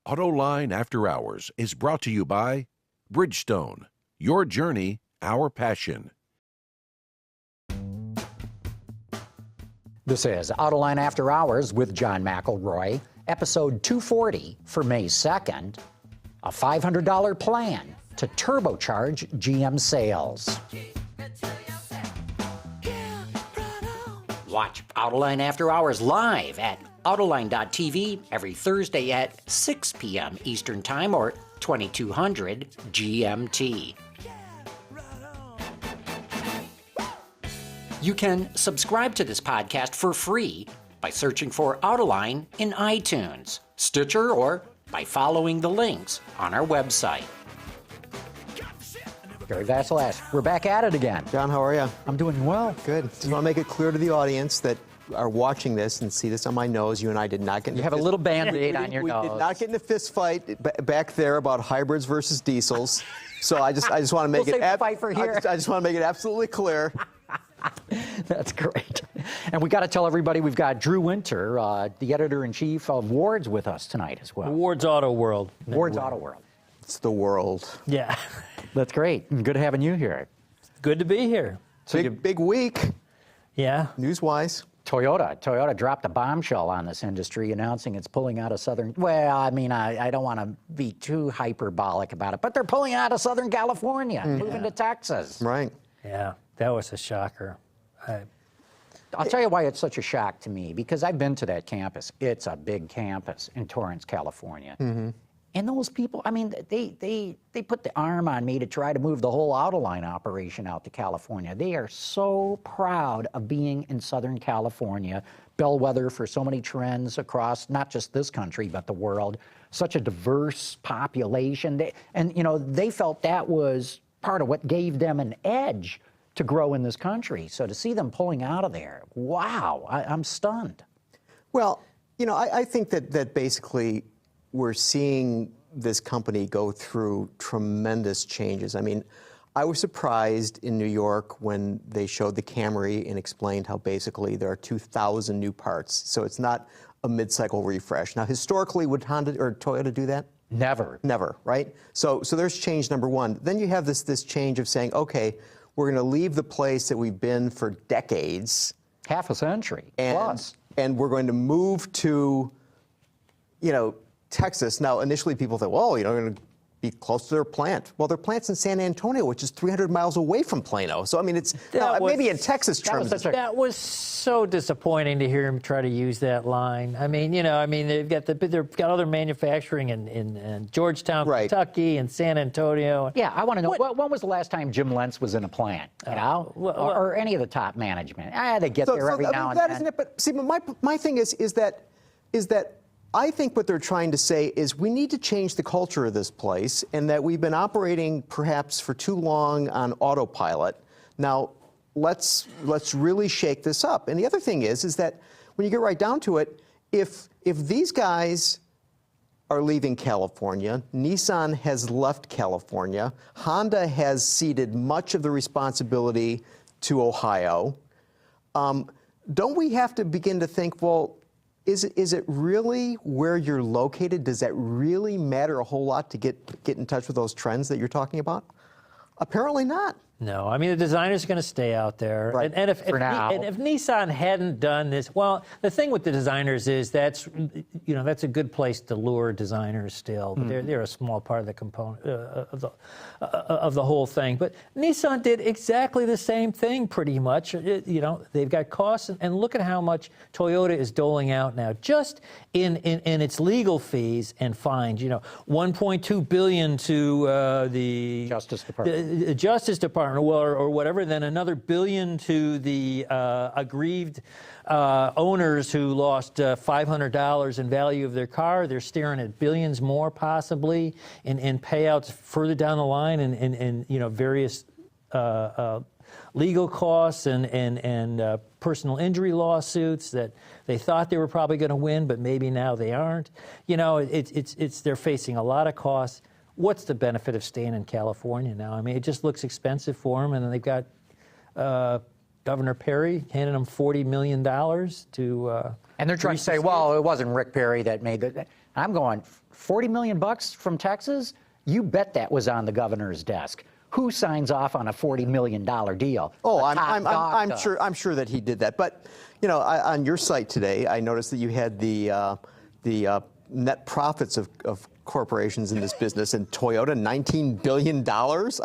Autoline After Hours is brought to you by Bridgestone. Your journey, our passion. This is Autoline After Hours with John McElroy, episode 240 for May 2nd. A $500 plan to turbocharge GM sales. Watch Autoline After Hours live at Autoline.tv every Thursday at 6 p.m. Eastern Time or 2200 GMT. You can subscribe to this podcast for free by searching for Autoline in iTunes, Stitcher, or by following the links on our website. Gary Vasilash, we're back at it again. John, how are you? I'm doing well. Good. Just want to make it clear to the audience that are watching this and see this on my nose. You and I did not get. You have a little Band-Aid on your nose. We did not get in a fist fight back there about hybrids versus diesels. So I just want to make we'll save the fight for here. I just want to make it absolutely clear. That's great. And we got to tell everybody we've got Drew Winter, the editor-in-chief of Wards, with us tonight as well. WardsAuto World. WardsAuto World. It's the world. Yeah. That's great. And good having you here. Good to be here. So big week. Yeah. News-wise. Toyota dropped a bombshell on this industry, announcing it's pulling out of Southern. Well, I mean, I don't want to be too hyperbolic about it, but they're pulling out of Southern California, moving to Texas. Right. Yeah, that was a shocker. I'll tell you why it's such a shock to me, because I've been to that campus. It's a big campus in Torrance, California. Mm-hmm. And those people, I mean, they put the arm on me to try to move the whole Autoline operation out to California. They are so proud of being in Southern California, bellwether for so many trends across not just this country, but the world. Such a diverse population. They felt that was part of what gave them an edge to grow in this country. So to see them pulling out of there, wow, I'm stunned. Well, I think that basically we're seeing this company go through tremendous changes. I mean, I was surprised in New York when they showed the Camry and explained how basically there are 2,000 new parts. So it's not a mid-cycle refresh. Now, historically, would Honda or Toyota do that? Never. Never, right? So there's change number one. Then you have this change of saying, okay, we're going to leave the place that we've been for decades. Half a century plus. And we're going to move to, Texas. Now, initially people thought, well, they're going to be close to their plant. Well, their plant's in San Antonio, which is 300 miles away from Plano. So, I mean, maybe in Texas terms. That was so disappointing to hear him try to use that line. I mean, they've got other manufacturing in Georgetown, right, Kentucky, and San Antonio. Yeah, I want to know, when was the last time Jim Lentz was in a plant, or any of the top management? They get there every now and then. Isn't it? But see, my thing is that I think what they're trying to say is we need to change the culture of this place, and that we've been operating perhaps for too long on autopilot. Now, let's really shake this up. And the other thing is that when you get right down to it, if these guys are leaving California, Nissan has left California, Honda has ceded much of the responsibility to Ohio, don't we have to begin to think, well, is it really where you're located? Does that really matter a whole lot to get in touch with those trends that you're talking about? Apparently not. No, I mean, the designer's going to stay out there. Right. And if Nissan hadn't done this, well, the thing with the designers is that's a good place to lure designers still. But they're a small part of the component of the whole thing. But Nissan did exactly the same thing, pretty much. They've got costs, and look at how much Toyota is doling out now, just in its legal fees and fines. $1.2 billion to the Justice Department. The Justice Department. Or whatever, then another $1 billion to the aggrieved owners who lost $500 in value of their car. They're staring at billions more possibly in payouts further down the line, and various legal costs and personal injury lawsuits that they thought they were probably going to win, but maybe now they aren't. They're facing a lot of costs. What's the benefit of staying in California now? I mean, it just looks expensive for them, and then they've got Governor Perry handing them $40 million to... and they're trying to say, well, it wasn't Rick Perry that made it. I'm going, 40 million bucks from Texas? You bet that was on the governor's desk. Who signs off on a $40 million deal? Oh, I'm sure that he did that. But, you know, on your site today, I noticed that you had the net profits of corporations in this business, and Toyota, $19 billion.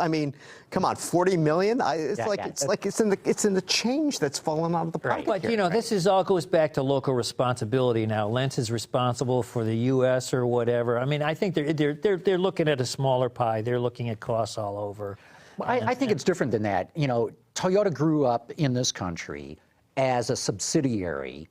I mean, come on, 40 million. It's in the change that's fallen out of the pocket. But you know, this all goes back to local responsibility now. Lentz is responsible for the U.S. or whatever. I mean, I think they're looking at a smaller pie. They're looking at costs all over. Well, I think it's different than that. You know, Toyota grew up in this country as a subsidiary.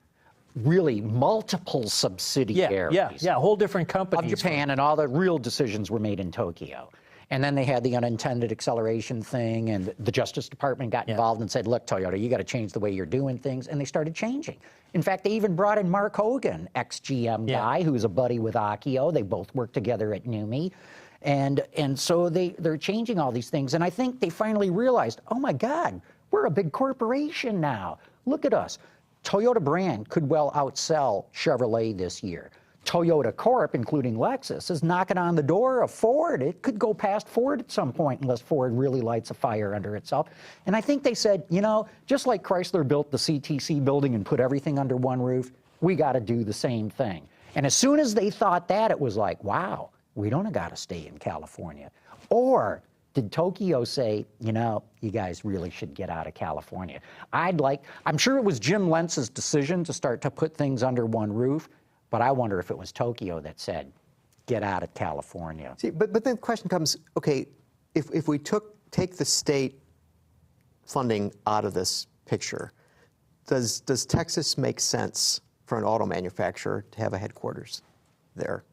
Really multiple subsidiaries. Yeah, whole different companies. Of Japan, and all the real decisions were made in Tokyo. And then they had the unintended acceleration thing, and the Justice Department got involved and said, look, Toyota, you got to change the way you're doing things, and they started changing. In fact, they even brought in Mark Hogan, ex-GM guy, who's a buddy with Akio. They both worked together at NUMMI. And so they're changing all these things, and I think they finally realized, oh my God, we're a big corporation now. Look at us. Toyota brand could well outsell Chevrolet this year. Toyota Corp, including Lexus, is knocking on the door of Ford. It could go past Ford at some point unless Ford really lights a fire under itself. And I think they said, you know, just like Chrysler built the CTC building and put everything under one roof, we got to do the same thing. And as soon as they thought that, it was like, wow, we don't got to stay in California. Or did Tokyo say, you know, you guys really should get out of California? I'm sure it was Jim Lentz's decision to start to put things under one roof, but I wonder if it was Tokyo that said, get out of California. See, but then the question comes, okay, if we take the state funding out of this picture, does Texas make sense for an auto manufacturer to have a headquarters there?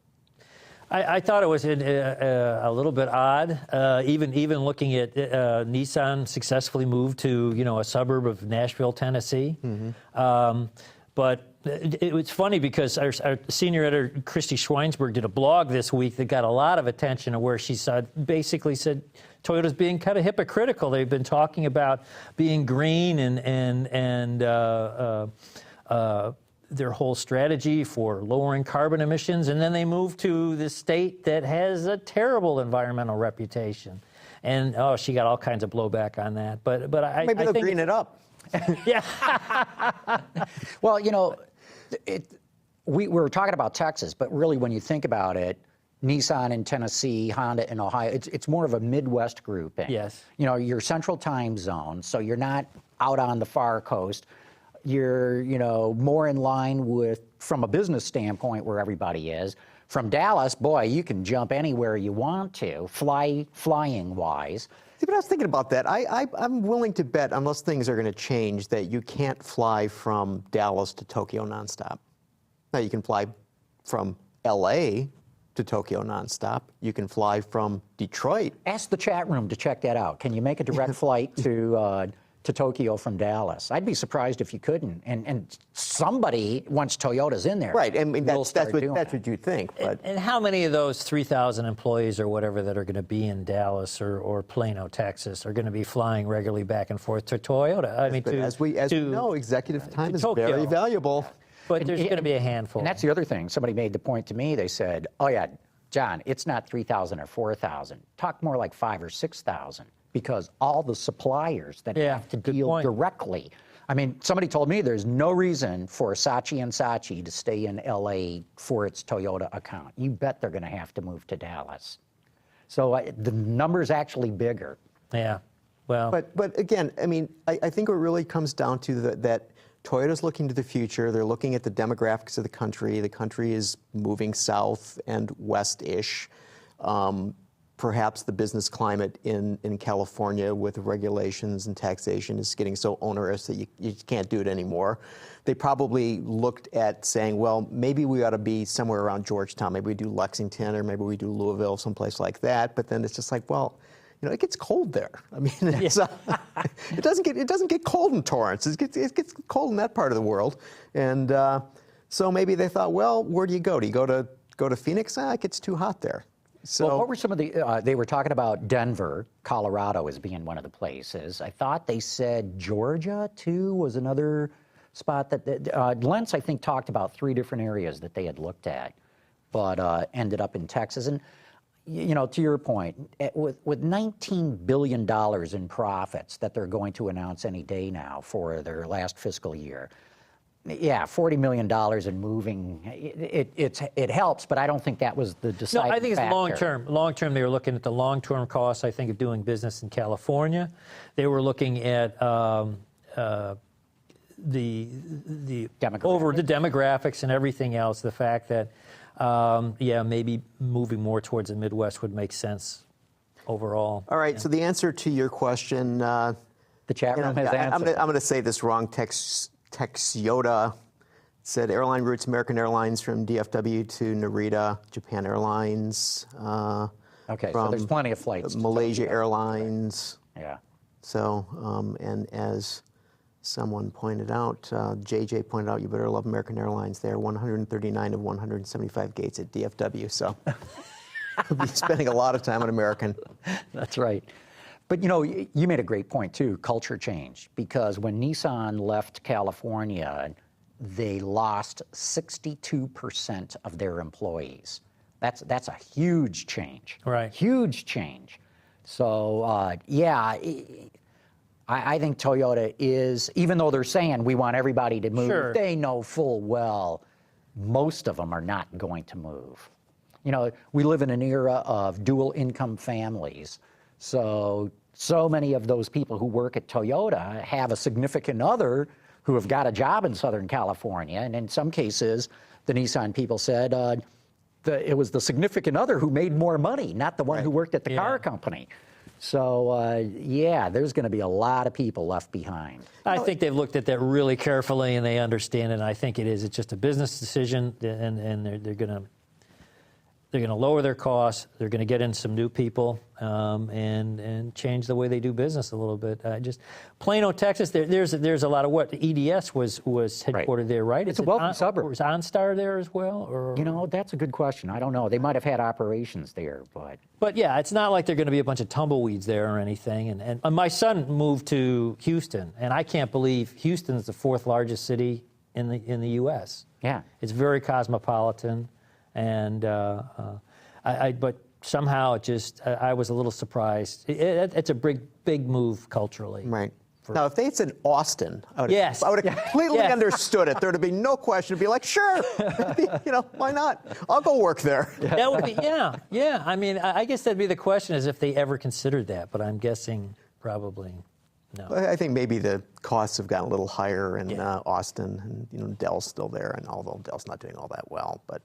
I thought it was a little bit odd, even looking at Nissan successfully moved to, you know, a suburb of Nashville, Tennessee. Mm-hmm. But it was funny because our senior editor, Christy Schweinsberg, did a blog this week that got a lot of attention, where she basically said Toyota's being kind of hypocritical. They've been talking about being green and their whole strategy for lowering carbon emissions, and then they move to the state that has a terrible environmental reputation. And she got all kinds of blowback on that. But maybe they'll green it up. Yeah. Well, you know, we were talking about Texas, but really when you think about it, Nissan in Tennessee, Honda in Ohio, it's more of a Midwest grouping. Yes. You know, you're central time zone, so you're not out on the far coast. You're, you know, more in line with, from a business standpoint, where everybody is. From Dallas, boy, you can jump anywhere you want to, flying-wise. See, but I was thinking about that. I'm willing to bet, unless things are going to change, that you can't fly from Dallas to Tokyo nonstop. Now, you can fly from L.A. to Tokyo nonstop. You can fly from Detroit. Ask the chat room to check that out. Can you make a direct flight to Tokyo from Dallas? I'd be surprised if you couldn't. And somebody, once Toyota's in there, right? I mean, that's what you think. But and how many of those 3,000 employees or whatever that are going to be in Dallas or Plano, Texas, are going to be flying regularly back and forth to Toyota? I mean, as we know, executive time is Tokyo. very valuable. But there's going to be a handful. And that's the other thing. Somebody made the point to me. They said, "Oh yeah, John, it's not 3,000 or 4,000. Talk more like 5,000 or 6,000." Because all the suppliers that have to deal directly. I mean, somebody told me there's no reason for Saatchi & Saatchi to stay in L.A. for its Toyota account. You bet they're going to have to move to Dallas. So the number's actually bigger. Yeah, well. But again, I mean, I think it really comes down to that Toyota's looking to the future. They're looking at the demographics of the country. The country is moving south and west-ish. Perhaps the business climate in California with regulations and taxation is getting so onerous that you can't do it anymore. They probably looked at saying, well, maybe we ought to be somewhere around Georgetown. Maybe we do Lexington, or maybe we do Louisville, someplace like that. But then it's just like, well, you know, it gets cold there. I mean, it's, it doesn't get cold in Torrance. It gets cold in that part of the world. And so maybe they thought, well, where do you go? Do you go to Phoenix? It gets too hot there. So, well, what were some of the, they were talking about Denver, Colorado as being one of the places. I thought they said Georgia, too, was another spot that, Lentz, I think, talked about 3 different areas that they had looked at. but ended up in Texas. And you know, to your point, with $19 billion in profits that they're going to announce any day now for their last fiscal year, yeah, $40 million in moving, it helps, but I don't think that was the deciding factor. No, I think it's long term. Long term, they were looking at the long-term costs, I think, of doing business in California. They were looking at the demographics and everything else, the fact that, yeah, maybe moving more towards the Midwest would make sense overall. All right, so the answer to your question, the chat room has answered. I'm going to say this wrong. Texioda said airline routes, American Airlines from DFW to Narita, Japan Airlines. Okay, so there's plenty of flights. Malaysia Airlines. Yeah. So, and as someone pointed out, JJ pointed out, you better love American Airlines. They are 139 of 175 gates at DFW, so you'll be spending a lot of time on American. That's right. But, you know, you made a great point, too, culture change, because when Nissan left California, they lost 62% of their employees. That's a huge change. Right. Huge change. So, yeah, I think Toyota is, even though they're saying we want everybody to move, sure, they know full well most of them are not going to move. You know, we live in an era of dual income families. So many of those people who work at Toyota have a significant other who have got a job in Southern California. And in some cases, the Nissan people said it was the significant other who made more money, not the one who worked at the car company. So, yeah, there's going to be a lot of people left behind. I think they've looked at that really carefully, and they understand it. And I think it is. It's just a business decision, and they're going to lower their costs. They're going to get in some new people and change the way they do business a little bit. Just Plano, Texas. There's a lot of what EDS was headquartered there, right? It's a wealthy suburb. Was OnStar there as well? Or you know, that's a good question. I don't know. They might have had operations there, but yeah, it's not like they're going to be a bunch of tumbleweeds there or anything. And my son moved to Houston, and I can't believe Houston's the 4th largest city in the U.S. Yeah, it's very cosmopolitan. And but somehow it just, I was a little surprised. It's a big move culturally. Right. Now, if they said Austin, I would yes, have completely understood it. There would be no question. It'd be like, sure, you know, why not? I'll go work there. That would be, yeah. I mean, I guess that'd be the question, is if they ever considered that. But I'm guessing probably no. I think maybe the costs have gotten a little higher in Austin, and you know, Dell's still there, and although Dell's not doing all that well, but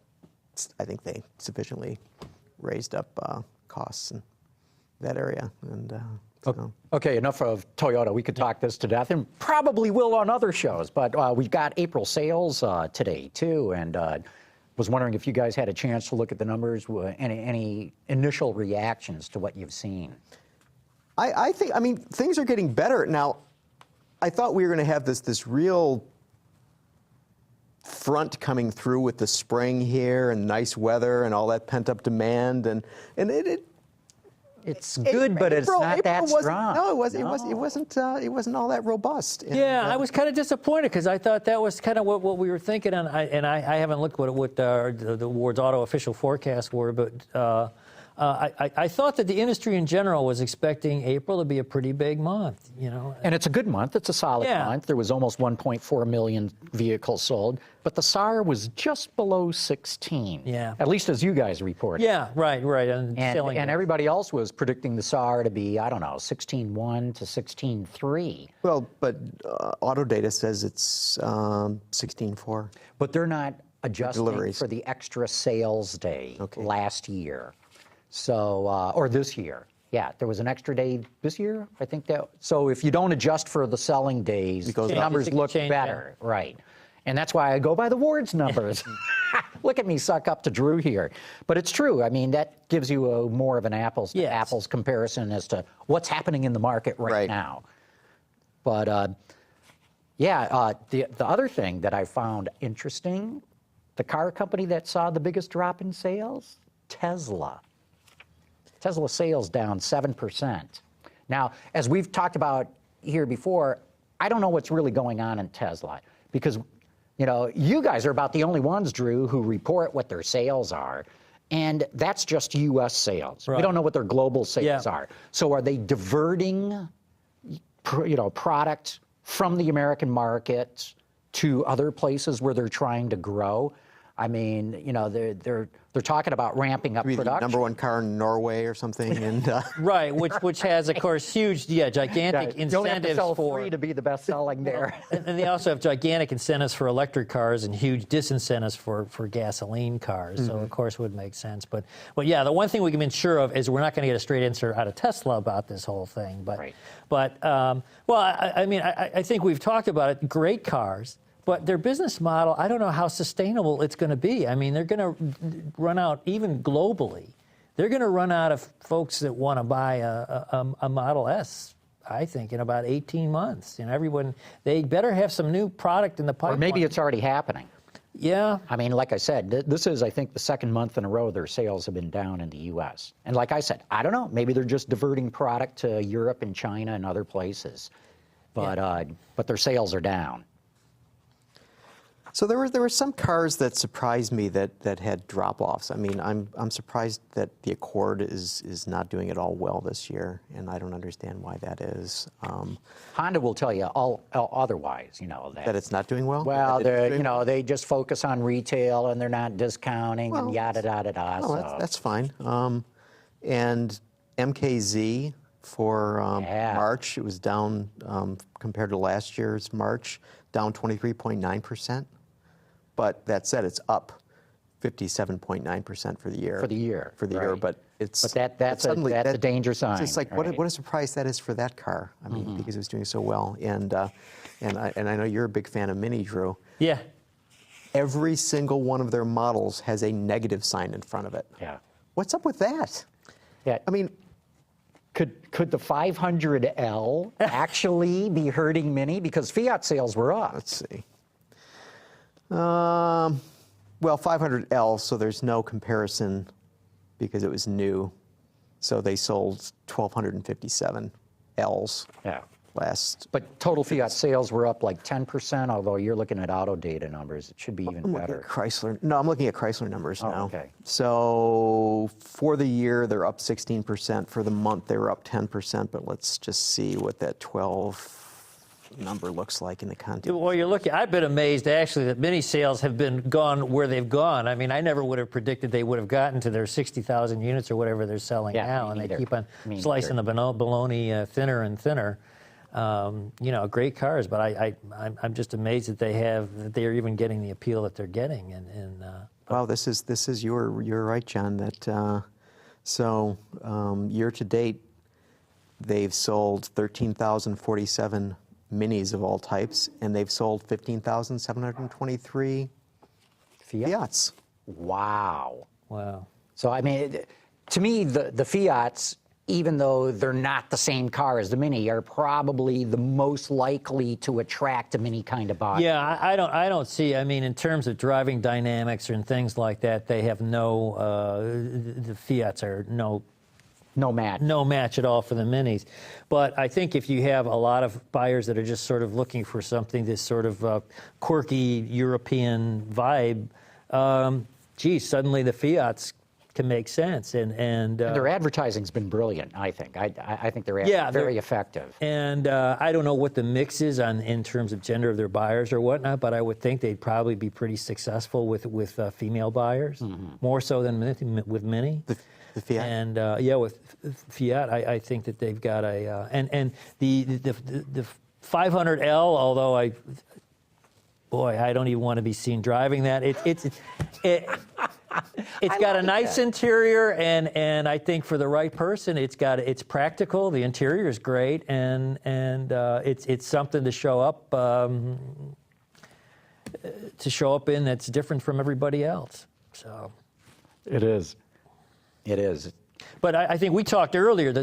I think they sufficiently raised up costs in that area. And okay, enough of Toyota. We could talk this to death, and probably will on other shows. But we've got April sales today too, and was wondering if you guys had a chance to look at the numbers. Any initial reactions to what you've seen? I mean, things are getting better now. I thought we were going to have this real front coming through with the spring here and nice weather and all that pent-up demand, and it's good, but it's not that strong. No, it wasn't all that robust. And, I was kind of disappointed because I thought that was kind of what we were thinking, and I haven't looked what the WardsAuto official forecasts were, but I thought that the industry in general was expecting April to be a pretty big month, you know. And it's a good month. It's a solid month. There was almost 1.4 million vehicles sold, but the SAAR was just below 16. Yeah. At least as you guys reported. Yeah, right. And everybody else was predicting the SAAR to be, I don't know, 16.1 to 16.3. Well, but auto data says it's 16.4. But they're not adjusting deliveries for the extra sales day last year. So, or this year. Yeah, there was an extra day this year, I think that. So if you don't adjust for the selling days, the numbers look better. Yeah. Right. And that's why I go by the Wards numbers. Look at me suck up to Drew here. But it's true. I mean, that gives you more of an apples to apples comparison as to what's happening in the market right now. But, the other thing that I found interesting, the car company that saw the biggest drop in sales, Tesla. Tesla sales down 7%. Now, as we've talked about here before, I don't know what's really going on in Tesla, because You know, you guys are about the only ones, Drew, who report what their sales are. And that's just U.S. sales. Right. We don't know what their global sales Yeah. are. So are they diverting, product from the American market to other places where they're trying to grow? I mean, they're talking about ramping up Maybe the production. #1 car in Norway or something, and Right, which has, of course, huge, gigantic You don't have to incentives sell for. free to be the best selling there. And they also have gigantic incentives for electric cars and huge disincentives for gasoline cars. So, of course, it would make sense. But yeah, the one thing we can be sure of is we're not going to get a straight answer out of Tesla about this whole thing. But, Right. I think we've talked about it. Great cars. But their business model, I don't know how sustainable it's going to be. I mean, they're going to run out, even globally, they're going to run out of folks that want to buy a Model S, I think, in about 18 months. Everyone, they better have some new product in the pipeline. Or maybe it's already happening. Yeah. I mean, like I said, this is, I think, the second month in a row their sales have been down in the U.S. And like I said, I don't know. Maybe they're just diverting product to Europe and China and other places. But their sales are down. so there were some cars that surprised me that had drop-offs. I mean, I'm surprised that the Accord is not doing it all well this year, and I don't understand why that is. Honda will tell you all otherwise, That it's not doing well? Well, That it's doing well? they just focus on retail and they're not discounting and yada, yada, yada. Oh, that's fine. And MKZ for Yeah. March, it was down compared to last year's March, down 23.9%. But that said, it's up 57.9% for the year. For the year, For the year, right. but it's... But that's a danger sign. It's like, right? what a surprise that is for that car. I mean, because it was doing so well. And I know you're a big fan of Mini, Drew. Yeah. Every single one of their models has a negative sign in front of it. Yeah. What's up with that? Yeah. I mean, Could the 500L actually be hurting Mini? Because Fiat sales were up. let's see. Well, 500L, so there's no comparison because it was new. So they sold 1,257 Ls Yeah. last. But total Fiat sales were up like 10%, although you're looking at auto data numbers. It should be even I'm looking better. at Chrysler. No, I'm looking at Chrysler numbers now. okay. So for the year, they're up 16%. For the month, they were up 10%. But let's just see what that 12 number looks like in the context. Well, you're looking. I've been amazed actually that Mini sales have been gone where they've gone. I mean, I never would have predicted they would have gotten to their 60,000 units or whatever they're selling Yeah, now, me and they neither. keep on Me slicing neither. the bologna thinner and thinner. Great cars, but I'm just amazed that they're even getting the appeal that they're getting. Wow, this is you're right, John. That year to date, they've sold 13,047 Minis of all types, and they've sold 15,723 Fiats. Wow. Wow. So, I mean, to me, the Fiats, even though they're not the same car as the Mini, are probably the most likely to attract a Mini kind of body. Yeah, I don't see. I mean, in terms of driving dynamics and things like that, they have no. The Fiats are no match at all for the Minis. But I think if you have a lot of buyers that are just sort of looking for something, this sort of quirky European vibe, suddenly the Fiats can make sense. And Their advertising's been brilliant, I think. I think they're very effective. And I don't know what the mix is in terms of gender of their buyers or whatnot, but I would think they'd probably be pretty successful with female buyers, more so than with Mini. The Fiat. And with Fiat, I think that they've got a and the 500L. Although I don't even want to be seen driving that. It's got a nice interior, and I think for the right person, it's practical. The interior is great, and it's something to show up in that's different from everybody else. So It is. It is. But I think we talked earlier that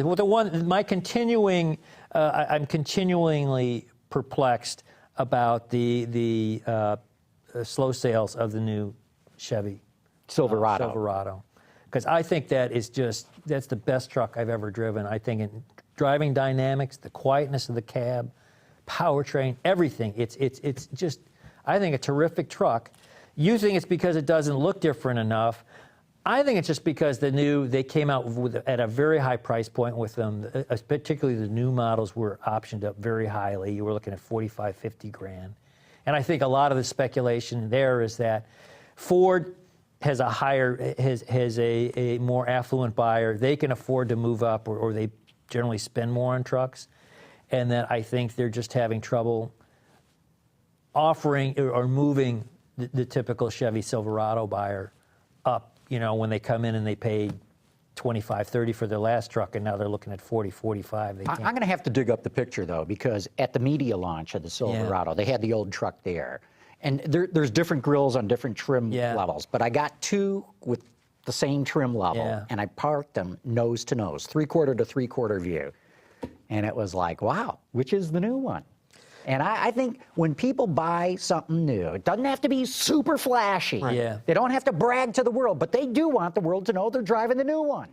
I'm continually perplexed about the slow sales of the new Chevy Silverado. Because I think that's the best truck I've ever driven. I think in driving dynamics, the quietness of the cab, powertrain, everything. It's just, I think a terrific truck. You think it's because it doesn't look different enough. I think it's just because they came out at a very high price point with them, particularly the new models were optioned up very highly. You were looking at 45, 50 grand. And I think a lot of the speculation there is that Ford has a more affluent buyer. They can afford to move up, or they generally spend more on trucks. And that I think they're just having trouble offering or moving the typical Chevy Silverado buyer up, when they come in and they paid 25, 30 for their last truck, and now they're looking at 40, 45. I'm going to have to dig up the picture, though, because at the media launch of the Silverado, they had the old truck there. And there's different grills on different trim levels, but I got two with the same trim level, and I parked them nose to nose, three-quarter to three-quarter view. And it was like, wow, which is the new one? And I think when people buy something new, it doesn't have to be super flashy. Right. Yeah. They don't have to brag to the world, but they do want the world to know they're driving the new one.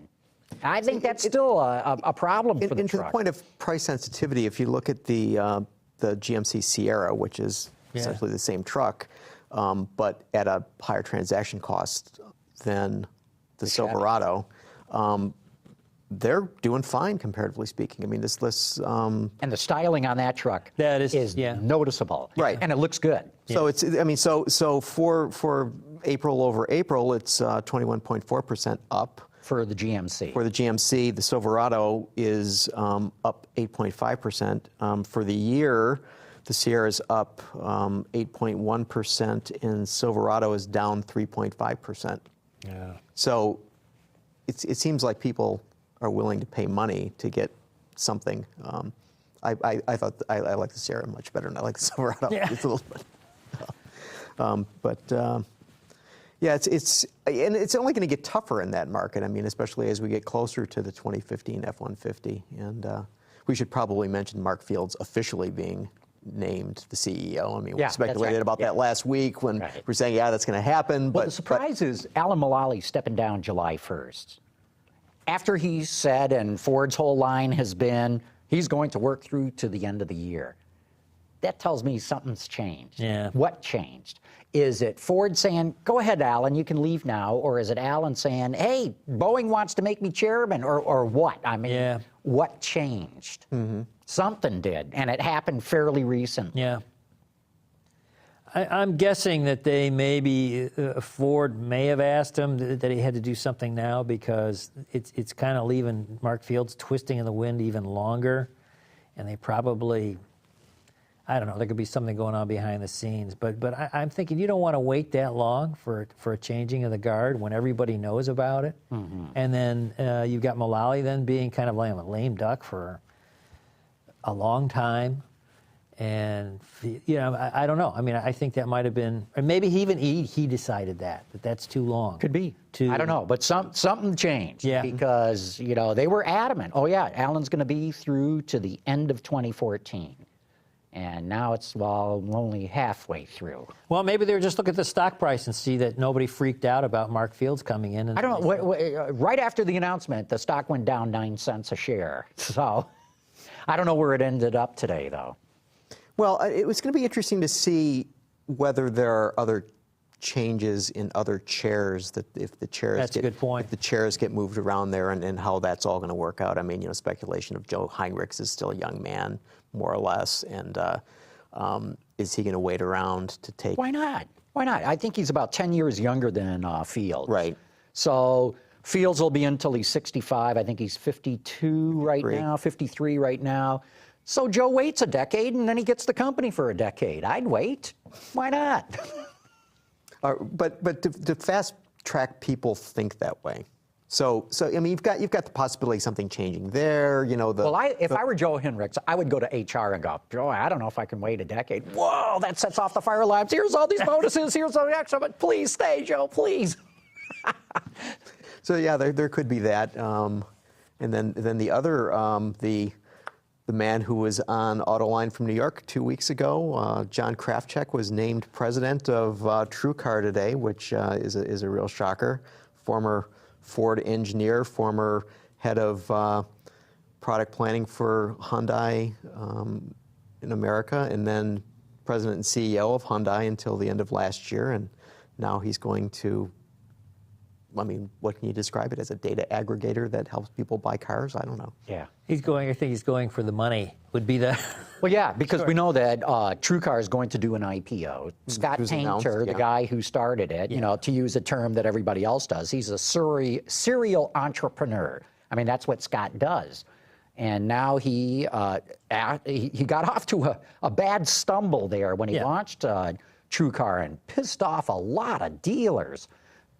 I think that's still a problem for the truck. To the point of price sensitivity, if you look at the GMC Sierra, which is essentially the same truck, but at a higher transaction cost than the Silverado, they're doing fine, comparatively speaking. I mean, and the styling on that truck is noticeable, right? And it looks good. So it's, I mean, so for April over April, it's 21.4% up for the GMC. For the GMC, the Silverado is up 8.5%. For the year, the Sierra is up 8.1%, and Silverado is down 3.5%. Yeah. So it seems like people are willing to pay money to get something. I thought I like the Sierra much better than I like the Silverado. Yeah. It's a little bit. Yeah, it's only going to get tougher in that market. I mean, especially as we get closer to the 2015 F-150, and we should probably mention Mark Fields officially being named the CEO. I mean, we speculated about that last week when we're saying, that's going to happen. Well, the surprise is Alan Mulally stepping down July 1st. After he said, and Ford's whole line has been, he's going to work through to the end of the year. That tells me something's changed. Yeah. What changed? Is it Ford saying, go ahead, Alan, you can leave now? Or is it Alan saying, hey, Boeing wants to make me chairman? Or what? I mean, what changed? Mm-hmm. Something did, and it happened fairly recently. Yeah. I'm guessing that they maybe, Ford may have asked him that he had to do something now because it's kind of leaving Mark Fields twisting in the wind even longer. And they probably, I don't know, there could be something going on behind the scenes. But I'm thinking you don't want to wait that long for a changing of the guard when everybody knows about it. Mm-hmm. And then you've got Mulally then being kind of like a lame duck for a long time. And, I don't know. I mean, I think that might have been, or maybe he decided that's too long. Could be. I don't know. But something changed. Yeah. Because, they were adamant. Oh, yeah, Alan's going to be through to the end of 2014. And now it's, only halfway through. Well, maybe they were just looking at the stock price and see that nobody freaked out about Mark Fields coming in. I don't know. Right after the announcement, the stock went down 9 cents a share. So I don't know where it ended up today, though. Well, it was going to be interesting to see whether there are other changes in other chairs, that if the chairs That's a good point. If the chairs get moved around there, and how that's all going to work out. I mean, speculation of Joe Heinrichs is still a young man, more or less, and is he going to wait around to take? Why not? Why not? I think he's about 10 years younger than Fields. Right. So Fields will be until he's 65. I think he's 52 right now, 53 right now. So Joe waits a decade, and then he gets the company for a decade. I'd wait. Why not? But to fast track people think that way. So I mean, you've got the possibility of something changing there. If I were Joe Heinrichs, I would go to HR and go, Joe, I don't know if I can wait a decade. Whoa, that sets off the fire alarms. Here's all these bonuses. Here's all the extra. But please stay, Joe. Please. So there could be that, and then the other the man who was on Autoline from New York 2 weeks ago, John Krafchick, was named president of TrueCar today, which is a real shocker. Former Ford engineer, former head of product planning for Hyundai in America, and then president and CEO of Hyundai until the end of last year, and now he's going to, I mean, what can you describe it as? A data aggregator that helps people buy cars? I don't know. Yeah. I think he's going for the money, would be the... Well, yeah, because we know that TrueCar is going to do an IPO. Scott Painter, the guy who started it, you know, to use a term that everybody else does, he's a serial entrepreneur. I mean, that's what Scott does. And now he got off to a bad stumble there when he launched TrueCar and pissed off a lot of dealers.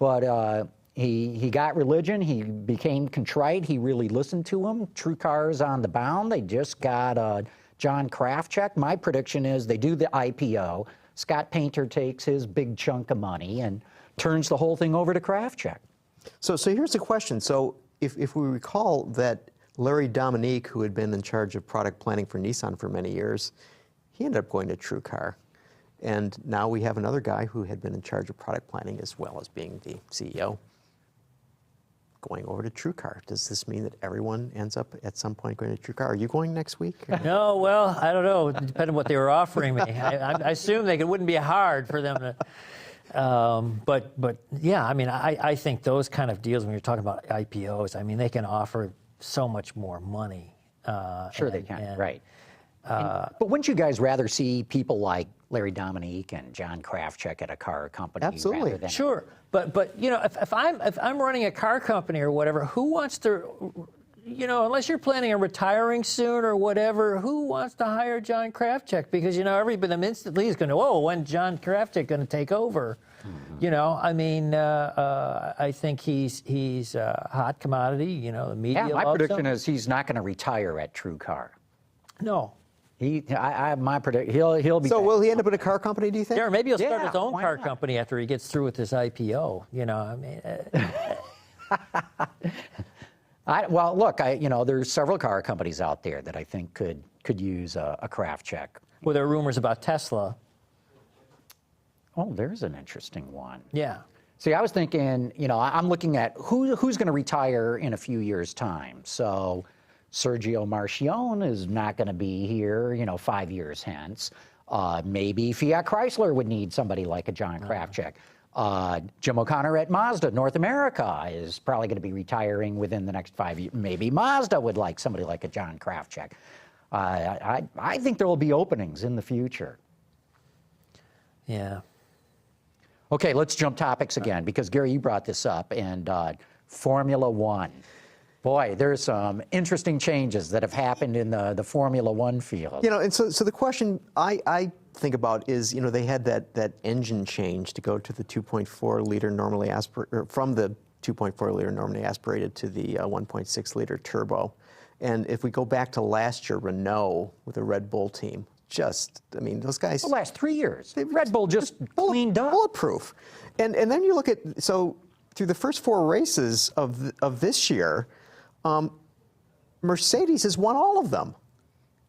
But he got religion. He became contrite. He really listened to him. TrueCar's on the bound. They just got John Krafcik. My prediction is they do the IPO. Scott Painter takes his big chunk of money and turns the whole thing over to Krafcik. So here's the question. So if we recall that Larry Dominique, who had been in charge of product planning for Nissan for many years, he ended up going to TrueCar. And now we have another guy who had been in charge of product planning as well as being the CEO going over to TrueCar. Does this mean that everyone ends up at some point going to TrueCar? Are you going next week? No, well, I don't know. Depending on what they were offering me. I assume it wouldn't be hard for them to... But yeah, I mean, I think those kind of deals, when you're talking about IPOs, I mean, they can offer so much more money. Sure they can, right. But wouldn't you guys rather see people like Larry Dominique and John Krafcik at a car company? Absolutely. Rather than Sure, but you know, if I'm running a car company or whatever, who wants to, you know, unless you're planning on retiring soon or whatever, who wants to hire John Krafcik? Because, you know, everybody instantly is going to, oh, when's John Krafcik going to take over? You know, I mean, I think he's a hot commodity. You know, the media. Yeah, my loves prediction him. is he's not going to retire at TrueCar. No. My prediction, he'll be. So back. will he end up in a car company, do you think? Yeah, or maybe he'll start Yeah, his own why car not? company after he gets through with his IPO. You know, I mean. Well, look, you know, there's several car companies out there that I think could use a Krafcik. Well, there are rumors about Tesla. Oh, there's an interesting one. Yeah. See, I was thinking, you know, I'm looking at who's going to retire in a few years' time. So Sergio Marchionne is not going to be here, you know, 5 years hence. Maybe Fiat Chrysler would need somebody like a John Krafcik. Jim O'Connor at Mazda, North America, is probably going to be retiring within the next 5 years. Maybe Mazda would like somebody like a John Krafcik. I think there will be openings in the future. Yeah. Okay, let's jump topics again, because Gary, you brought this up, and Formula One. Boy, there's some interesting changes that have happened in the Formula One field. You know, and so the question I think about is, you know, they had that engine change to go to the 2.4 liter normally from the 2.4 liter normally aspirated to the 1.6 liter turbo. And if we go back to last year, Renault with the Red Bull team, I mean, those guys. The last 3 years, Red Bull just cleaned up. Bulletproof. And then you look at, so through the first 4 races of this year, Mercedes has won all of them.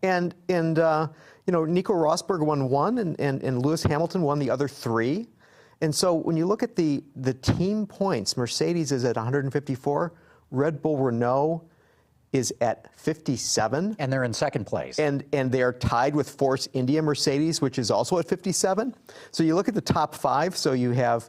And you know, Nico Rosberg won 1, and Lewis Hamilton won the other 3. And so when you look at the team points, Mercedes is at 154, Red Bull Renault is at 57. And they're in second place. And they are tied with Force India Mercedes, which is also at 57. So you look at the top 5, so you have,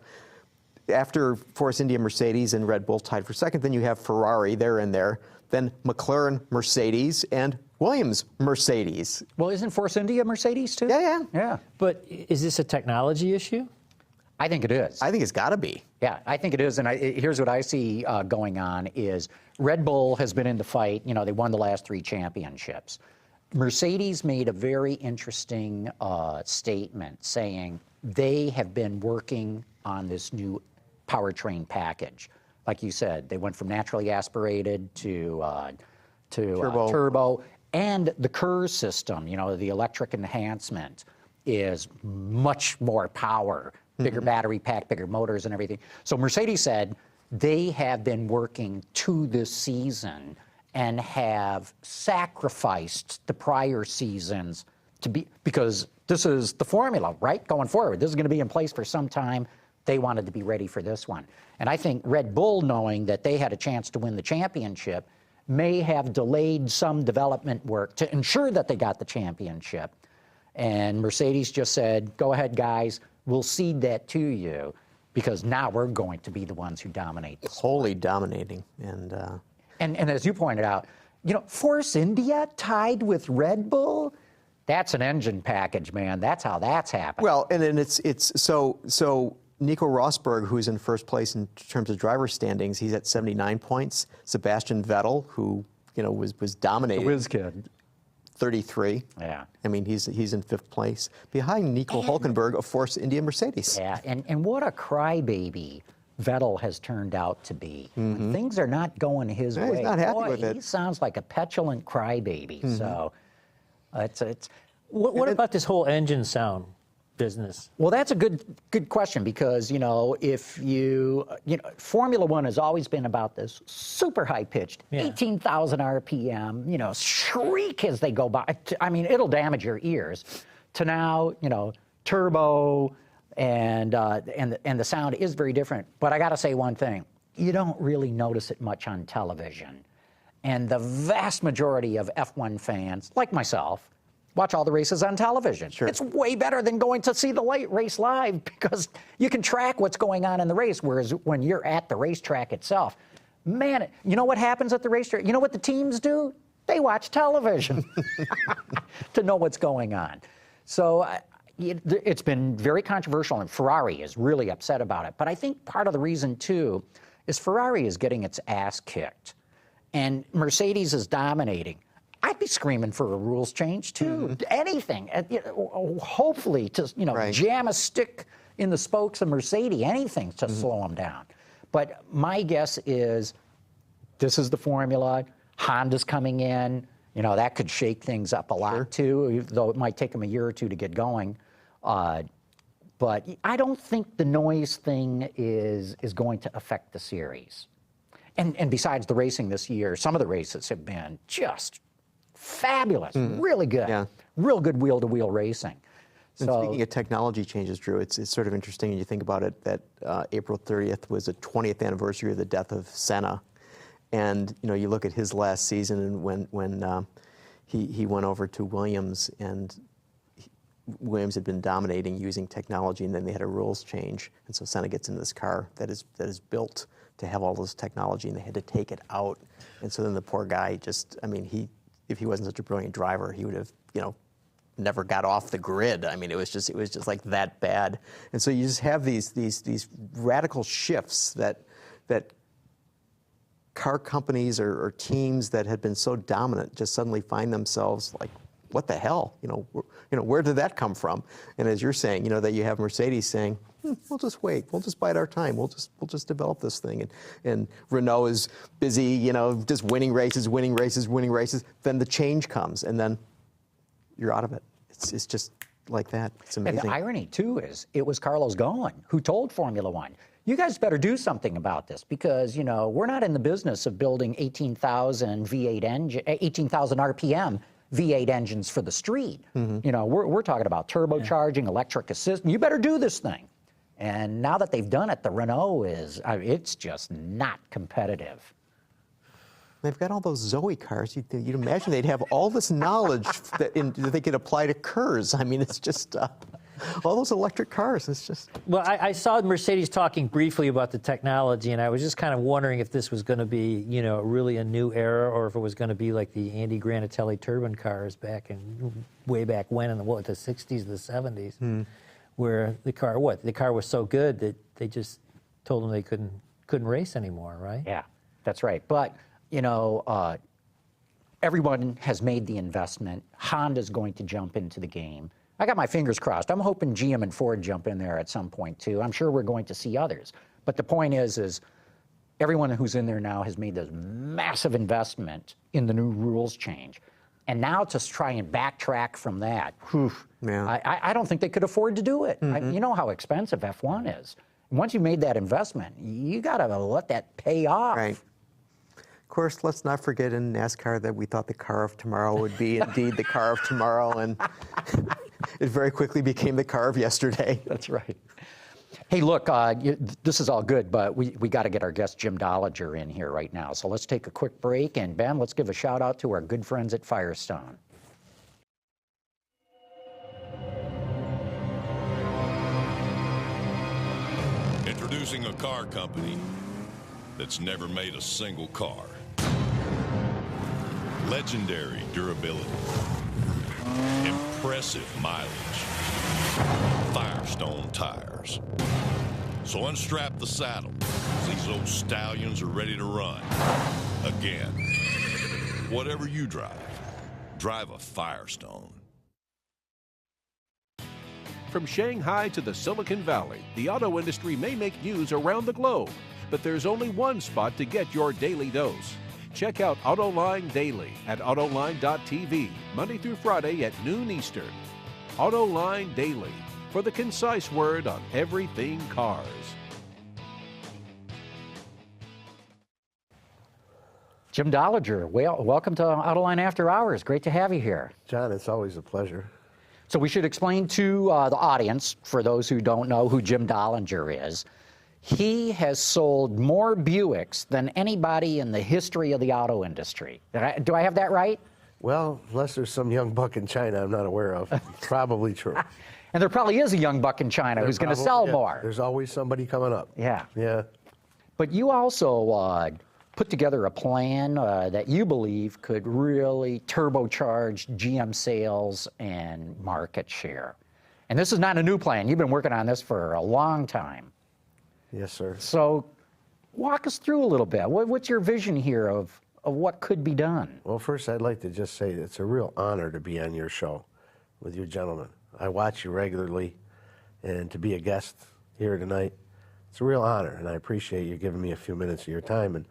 after Force India Mercedes and Red Bull tied for second, then you have Ferrari, they're in there, then McLaren Mercedes, and Williams Mercedes. Well, isn't Force India Mercedes too? Yeah. But is this a technology issue? I think it is. I think it's got to be. Yeah, I think it is. And here's what I see going on is Red Bull has been in the fight. You know, they won the last 3 championships. Mercedes made a very interesting statement saying they have been working on this new powertrain package. Like you said, they went from naturally aspirated to turbo. And the KERS system, you know, the electric enhancement, is much more power. Bigger battery pack, bigger motors and everything. So Mercedes said they have been working to this season and have sacrificed the prior seasons because this is the formula, right? Going forward. This is going to be in place for some time. They wanted to be ready for this one. And I think Red Bull, knowing that they had a chance to win the championship, may have delayed some development work to ensure that they got the championship. And Mercedes just said, go ahead, guys, we'll cede that to you because now we're going to be the ones who dominate this. Wholly dominating. And as you pointed out, you know, Force India tied with Red Bull, that's an engine package, man. That's how that's happening. well, and then it's so Nico Rosberg, who's in first place in terms of driver standings, he's at 79 points. Sebastian Vettel, who, you know, was dominating. Whiz kid. 33. Yeah. I mean, he's in fifth place behind Nico Hülkenberg of Force India Mercedes. Yeah, and what a crybaby Vettel has turned out to be. When things are not going his way. He's not happy boy, with it. He sounds like a petulant crybaby. So it's What about this whole engine sound business? well, that's a good question because, you know, if you know, Formula One has always been about this super high pitched, Yeah. 18,000 RPM, you know, shriek as they go by. I mean, it'll damage your ears. To now, you know, turbo and the sound is very different. But I got to say one thing: you don't really notice it much on television, and the vast majority of F1 fans, like myself, watch all the races on television. Sure. It's way better than going to see the race live because you can track what's going on in the race, whereas when you're at the racetrack itself, man, you know what happens at the racetrack? You know what the teams do? They watch television to know what's going on. So it's been very controversial, and Ferrari is really upset about it. But I think part of the reason, too, is Ferrari is getting its ass kicked, and Mercedes is dominating. I'd be screaming for a rules change too. Anything, hopefully to Right. jam a stick in the spokes of Mercedes. Anything to slow them down. But my guess is this is the formula. Honda's coming in. You know, that could shake things up a lot too, though it might take them a year or two to get going. But I don't think the noise thing is going to affect the series. And besides the racing this year, some of the races have been just fabulous, really good, real good wheel-to-wheel racing. And So, speaking of technology changes, Drew, it's sort of interesting when you think about it that April 30th was the 20th anniversary of the death of Senna. And, you know, you look at his last season and when he went over to Williams, and Williams had been dominating using technology, and then they had a rules change. And so Senna gets in this car that is built to have all this technology, and they had to take it out. And so then the poor guy just, I mean, if he wasn't such a brilliant driver, he would have, you know, never got off the grid. I mean, it was just like that bad. And so you just have these radical shifts that car companies or teams that had been so dominant just suddenly find themselves like, what the hell? You know, where did that come from? And as you're saying, you know, that you have Mercedes saying, we'll just wait. We'll just bide our time. We'll just develop this thing. And Renault is busy, you know, just winning races. Then the change comes, and then you're out of it. It's just like that. It's amazing. and the irony, too, is it was Carlos Ghosn who told Formula One, you guys better do something about this because, you know, we're not in the business of building 18,000 RPM V8 engines for the street. You know, we're talking about turbocharging, electric assist. You better do this thing. And now that they've done it, the Renault it's just not competitive. They've got all those Zoe cars. You'd imagine they'd have all this knowledge that they could apply to KERS. I mean, it's just all those electric cars. It's just. Well, I saw Mercedes talking briefly about the technology, and I was just kind of wondering if this was going to be, you know, really a new era, or if it was going to be like the Andy Granatelli turbine cars way back when in the 60s, the 70s, where the car was so good that they just told them they couldn't race anymore, right? Yeah, that's right. But, you know, everyone has made the investment. Honda's going to jump into the game. I got my fingers crossed. I'm hoping GM and Ford jump in there at some point, too. I'm sure we're going to see others. But the point is everyone who's in there now has made this massive investment in the new rules change. And now to try and backtrack from that, I don't think they could afford to do it. You know how expensive F1 is. Once you made that investment, you got to let that pay off. Right. Of course, let's not forget in NASCAR that we thought the car of tomorrow would be indeed the car of tomorrow, and it very quickly became the car of yesterday. That's right. Hey, look, this is all good, but we got to get our guest Jim Dollinger in here right now. So let's take a quick break, and Ben, let's give a shout out to our good friends at Firestone. Introducing a car company that's never made a single car. Legendary durability. Impressive mileage. Firestone tires. So unstrap the saddle. These old stallions are ready to run. Again. Whatever you drive, drive a Firestone. From Shanghai to the Silicon Valley, the auto industry may make news around the globe, but there's only one spot to get your daily dose. Check out Autoline Daily at Autoline.tv, Monday through Friday at noon Eastern. Autoline Daily, for the concise word on everything cars. Jim Dollinger, welcome to Autoline After Hours. Great to have you here. John, it's always a pleasure. So we should explain to the audience, for those who don't know who Jim Dollinger is, he has sold more Buicks than anybody in the history of the auto industry. Do I have that right? Well, unless there's some young buck in China I'm not aware of. Probably true. And there probably is a young buck in China who's going to sell more. There's always somebody coming up. Yeah. Yeah. But you also put together a plan that you believe could really turbocharge GM sales and market share. And this is not a new plan. You've been working on this for a long time. Yes, sir. So walk us through a little bit. What's your vision here of what could be done? Well, first, I'd like to just say it's a real honor to be on your show with you gentlemen. I watch you regularly, and to be a guest here tonight, it's a real honor, and I appreciate you giving me a few minutes of your time and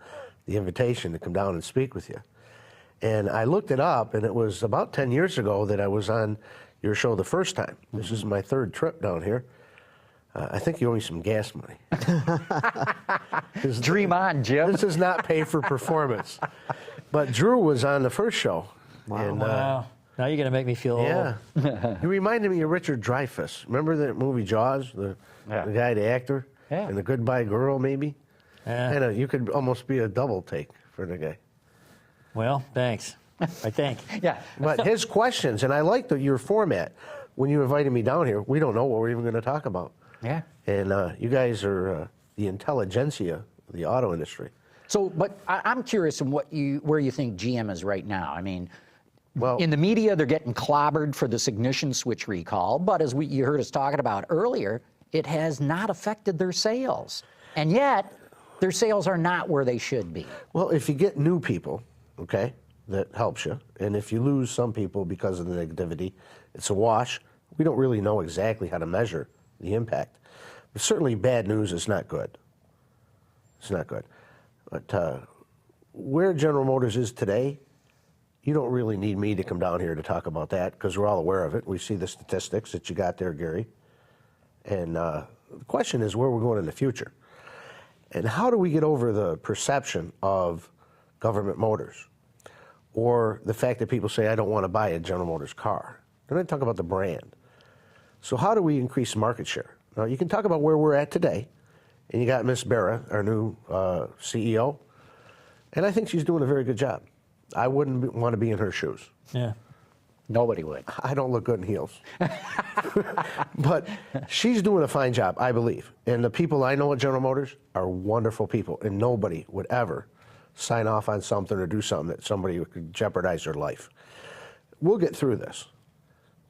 the invitation to come down and speak with you. And I looked it up, and it was about 10 years ago that I was on your show the first time. This is my third trip down here. I think you owe me some gas money. Dream on, Jim. This does not pay for performance. But Drew was on the first show. Wow. And, Wow. Now you're going to make me feel yeah. old. He reminded me of Richard Dreyfuss. Remember that movie Jaws? The guy, the actor? Yeah. And the Goodbye Girl, maybe? Yeah. And you could almost be a double take for the guy. Well, thanks. I think. Yeah. But his questions, and I liked your format. When you invited me down here, we don't know what we're even going to talk about. Yeah. And you guys are the intelligentsia of the auto industry. So, but I'm curious in where you think GM is right now. I mean, well, in the media, they're getting clobbered for this ignition switch recall, but as you heard us talking about earlier, it has not affected their sales. And yet, their sales are not where they should be. Well, if you get new people, okay, that helps you. And if you lose some people because of the negativity, it's a wash. We don't really know exactly how to measure the impact. But certainly bad news is not good. It's not good. But where General Motors is today, you don't really need me to come down here to talk about that because we're all aware of it. We see the statistics that you got there, Gary. And the question is where we're going in the future. And how do we get over the perception of government motors or the fact that people say, I don't want to buy a General Motors car? Then I talk about the brand. So how do we increase market share? Now, you can talk about where we're at today, and you got Miss Barra, our new CEO, and I think she's doing a very good job. I wouldn't want to be in her shoes. Yeah. Nobody would. I don't look good in heels. But she's doing a fine job, I believe. And the people I know at General Motors are wonderful people, and nobody would ever sign off on something or do something that somebody could jeopardize their life. We'll get through this.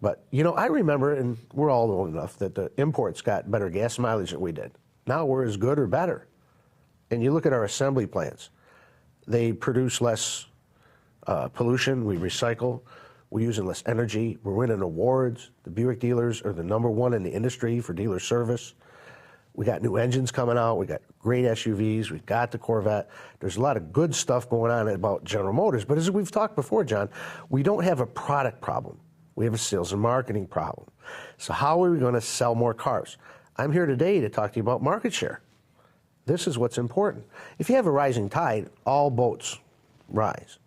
But, you know, I remember, and we're all old enough, that the imports got better gas mileage than we did. Now we're as good or better. And you look at our assembly plants. They produce less pollution. We recycle. We're using less energy. We're winning awards. The Buick dealers are the #1 in the industry for dealer service. We got new engines coming out. We got great SUVs. We've got the Corvette. There's a lot of good stuff going on about General Motors. But as we've talked before, John, we don't have a product problem. We have a sales and marketing problem. So how are we going to sell more cars? I'm here today to talk to you about market share. This is what's important. If you have a rising tide, all boats rise.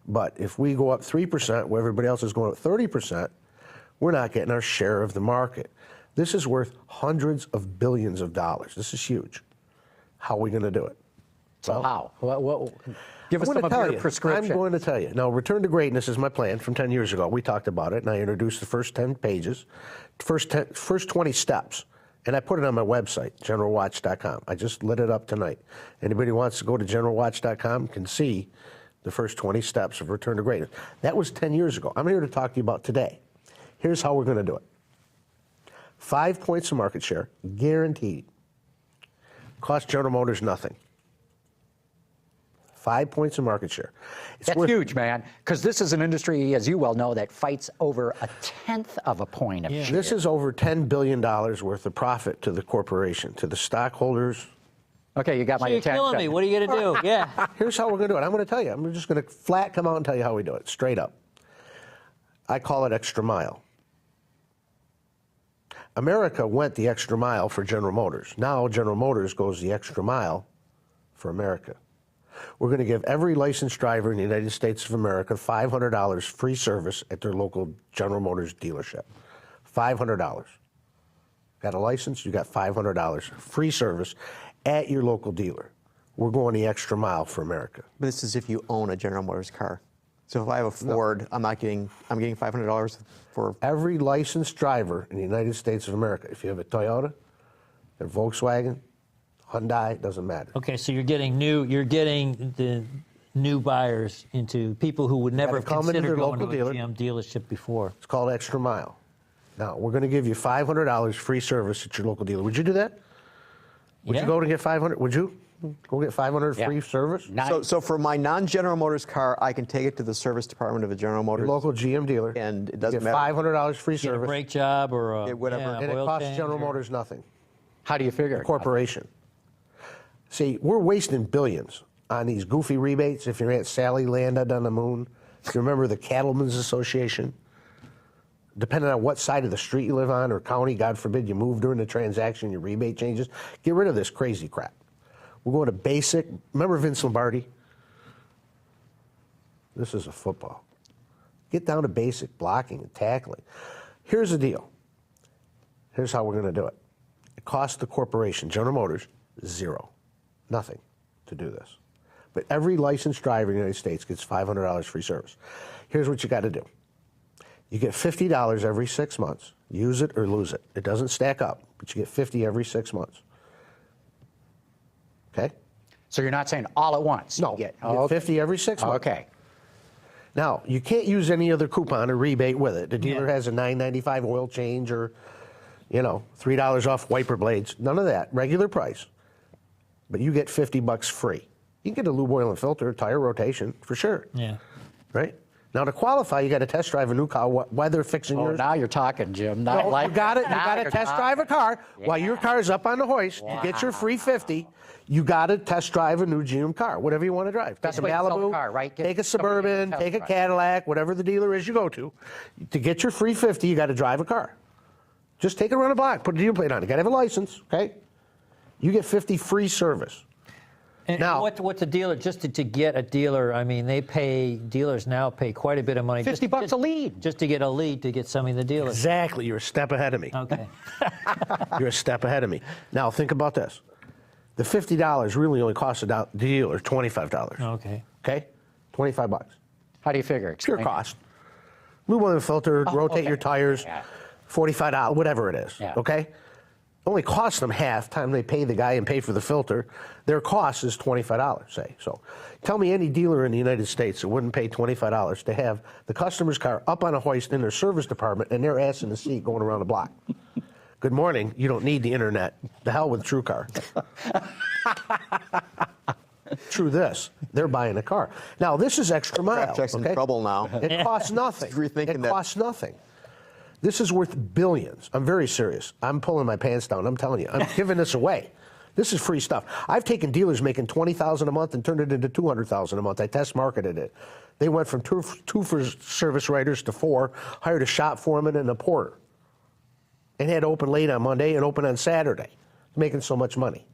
But if we go up 3% where everybody else is going up 30%, we're not getting our share of the market. This is worth hundreds of billions of dollars. This is huge. How are we going to do it? So how? Give us I'm some of your you. prescriptions. I'm going to tell you. Now, Return to Greatness is my plan from 10 years ago. We talked about it, and I introduced the first 10 pages, first 20 steps. And I put it on my website, generalwatch.com. I just lit it up tonight. Anybody who wants to go to generalwatch.com can see the first 20 steps of return to greatness. That was 10 years ago. I'm here to talk to you about today. Here's how we're going to do it. 5 points of market share, guaranteed. Cost General Motors nothing. 5 points of market share. That's huge, man, because this is an industry, as you well know, that fights over 1/10 of a point of share. This is over $10 billion worth of profit to the corporation, to the stockholders. Okay, you got my You're attention. killing me. What are you going to do? Yeah. Here's how we're going to do it. I'm going to tell you. I'm just going to flat come out and tell you how we do it, straight up. I call it extra mile. America went the extra mile for General Motors. Now General Motors goes the extra mile for America. We're going to give every licensed driver in the United States of America $500 free service at their local General Motors dealership. $500. Got a license, you got $500 free service at your local dealer. We're going the extra mile for America. But this is if you own a General Motors car. So if I have a Ford, I'm getting $500 for Every licensed driver in the United States of America, if you have a Toyota, a Volkswagen, Hyundai, doesn't matter. Okay, so you're getting the new buyers into people who would never have come into considered their going to local a dealer. GM dealership before. It's called extra mile. Now, we're going to give you $500 free service at your local dealer. Would you do that? Would Yeah. you go to get $500? Would you go get $500 free service? So for my non-General Motors car, I can take it to the service department of a General Motors. Your local GM dealer. And it doesn't get matter. $500 free Get a service. brake job or a whatever. yeah, And it oil costs change General or- Motors nothing. How do you figure it? Corporation. See, we're wasting billions on these goofy rebates. If your Aunt Sally landed on the moon, if you remember the Cattlemen's Association, depending on what side of the street you live on or county, God forbid you move during the transaction, your rebate changes. Get rid of this crazy crap. We're going to basic. Remember Vince Lombardi? This is a football. Get down to basic blocking and tackling. Here's the deal. Here's how we're going to do it. It costs the corporation, General Motors, $0. Nothing to do this. But every licensed driver in the United States gets $500 free service. Here's what you got to do. You get $50 every 6 months. Use it or lose it. It doesn't stack up, but you get $50 every 6 months. Okay? So you're not saying all at once? No, You get, you get 50 every 6 months. Okay. Now, you can't use any other coupon or rebate with it. The dealer has a $9.95 oil change or, $3 off wiper blades. None of that. Regular price. But you get $50 free. You can get a lube oil and filter, tire rotation, for sure. Yeah. Right? Now, to qualify, you got to test drive a new car while they're fixing Oh, yours. now you're talking, Jim. No, you got it. You now got to you're test talking. drive a car while your car is up on the hoist. You get your free 50. You got to test drive a new GM car, whatever you want to drive. That's Take the a way to sell the Malibu, car, right? Get take a somebody to Suburban, test take a drive. Cadillac, whatever the dealer is you go to. To get your free 50, you got to drive a car. Just take it around the block, put a dealer plate on it. You got to have a license, okay? You get 50 free service. And Now- what's a dealer, just to get a dealer, I mean, dealers now pay quite a bit of money. $50 a lead. Just to get a lead to get something to dealer. Exactly. You're a step ahead of me. Okay. You're a step ahead of me. Now, think about this. The $50 really only costs the dealer $25. Okay. Okay? $25. How do you figure? Pure Explain. cost. Lube oil and filter, rotate okay. your tires, Yeah. $45, whatever it is. Yeah. Okay? Only costs them half time they pay the guy and pay for the filter. Their cost is $25, say. So tell me any dealer in the United States that wouldn't pay $25 to have the customer's car up on a hoist in their service department and their ass in the seat going around the block. Good morning. You don't need the internet. The hell with TrueCar. True this. They're buying a car. Now, this is extra mile. Crap check's in okay? trouble now. It costs nothing. Rethinking It that. costs nothing. This is worth billions. I'm very serious. I'm pulling my pants down. I'm telling you. I'm giving this away. This is free stuff. I've taken dealers making $20,000 a month and turned it into $200,000 a month. I test marketed it. They went from two for service writers to 4, hired a shop foreman and a porter, and had to open late on Monday and open on Saturday, making so much money.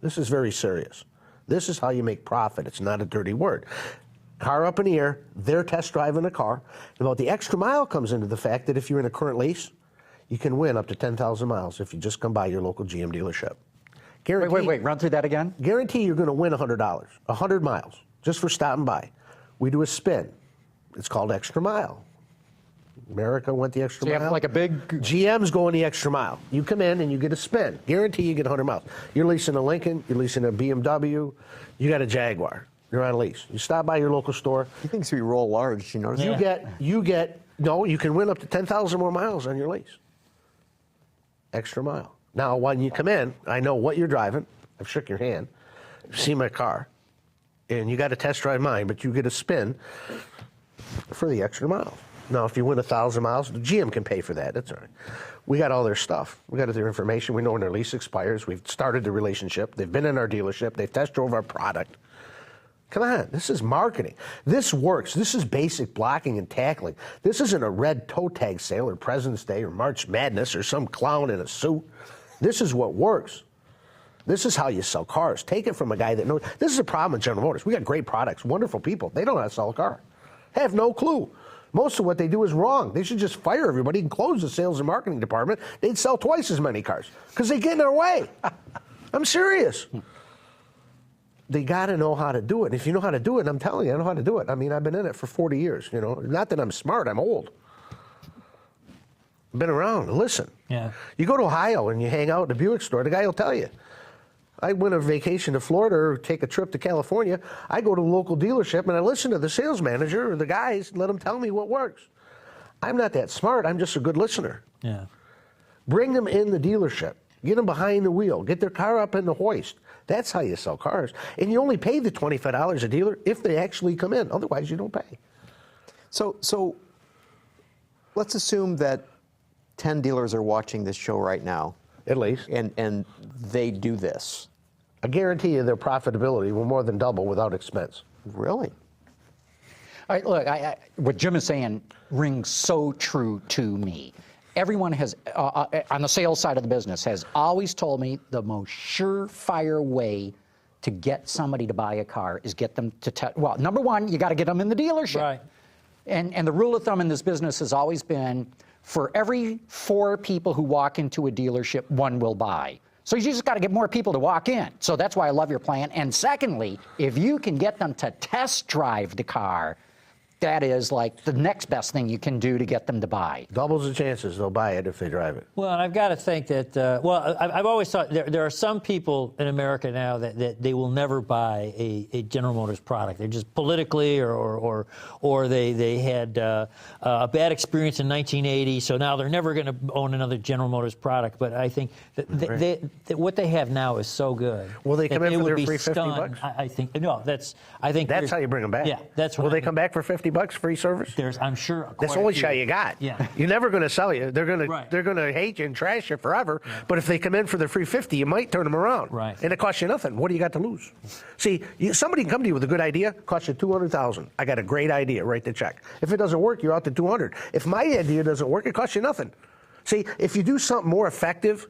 This is very serious. This is how you make profit. It's not a dirty word. Car up in the air, they're test driving the car. And about the extra mile comes into the fact that if you're in a current lease, you can win up to 10,000 miles if you just come by your local GM dealership. Guarantee, Wait. Run through that again. Guarantee you're going to win $100, 100 miles, just for stopping by. We do a spin. It's called extra mile. America went the extra So you mile. have like a big... GM's going the extra mile. You come in and you get a spin. Guarantee you get 100 miles. You're leasing a Lincoln, you're leasing a BMW, you got a Jaguar. You're on lease. You stop by your local store. He thinks we roll large, you notice? You can win up to 10,000 more miles on your lease. Extra mile. Now, when you come in, I know what you're driving. I've shook your hand. You've seen my car. And you got to test drive mine, but you get a spin for the extra mile. Now, if you win 1,000 miles, the GM can pay for that. That's all right. We got all their stuff. We got their information. We know when their lease expires. We've started the relationship. They've been in our dealership. They've test drove our product. Come on, this is marketing. This works. This is basic blocking and tackling. This isn't a red toe tag sale or President's Day or March Madness or some clown in a suit. This is what works. This is how you sell cars. Take it from a guy that knows. This is a problem with General Motors. We got great products, wonderful people. They don't know how to sell a car. Have no clue. Most of what they do is wrong. They should just fire everybody and close the sales and marketing department. They'd sell twice as many cars because they get in our way. I'm serious. They got to know how to do it. And if you know how to do it, I'm telling you, I know how to do it. I mean, I've been in it for 40 years. You know, not that I'm smart. I'm old. Been around. Listen. Yeah. You go to Ohio and you hang out at the Buick store. The guy will tell you. I went on vacation to Florida or take a trip to California. I go to a local dealership and I listen to the sales manager or the guys and let them tell me what works. I'm not that smart. I'm just a good listener. Yeah. Bring them in the dealership. Get them behind the wheel. Get their car up in the hoist. That's how you sell cars. And you only pay the $25 a dealer if they actually come in. Otherwise, you don't pay. So let's assume that 10 dealers are watching this show right now. At least. And they do this. I guarantee you their profitability will more than double without expense. Really? All right, look, what Jim is saying rings so true to me. Everyone has, on the sales side of the business, has always told me the most surefire way to get somebody to buy a car is get them to, well, number one, you got to get them in the dealership. Right. And the rule of thumb in this business has always been, for every 4 people who walk into a dealership, 1 will buy. So you just got to get more people to walk in. So that's why I love your plan. And secondly, if you can get them to test drive the car, that is like the next best thing you can do to get them to buy. Doubles the chances they'll buy it if they drive it. Well, and I've got to think that, I've always thought there are some people in America now that they will never buy a General Motors product. They're just politically or they had a bad experience in 1980, so now they're never going to own another General Motors product. But I think that what they have now is so good. Will they come in for their free $50? I think that's how you bring them back. Yeah, that's what Will they come back for $50 free service? I'm sure. That's the only shot you got. Yeah. You're never going to sell you. They're going Right. to hate you and trash you forever. Yeah. But if they come in for the free $50, you might turn them around. Right. And it costs you nothing. What do you got to lose? See, somebody can come to you with a good idea, costs you $200,000. I got a great idea. Write the check. If it doesn't work, you're out to $200,000. If my idea doesn't work, it costs you nothing. See, if you do something more effective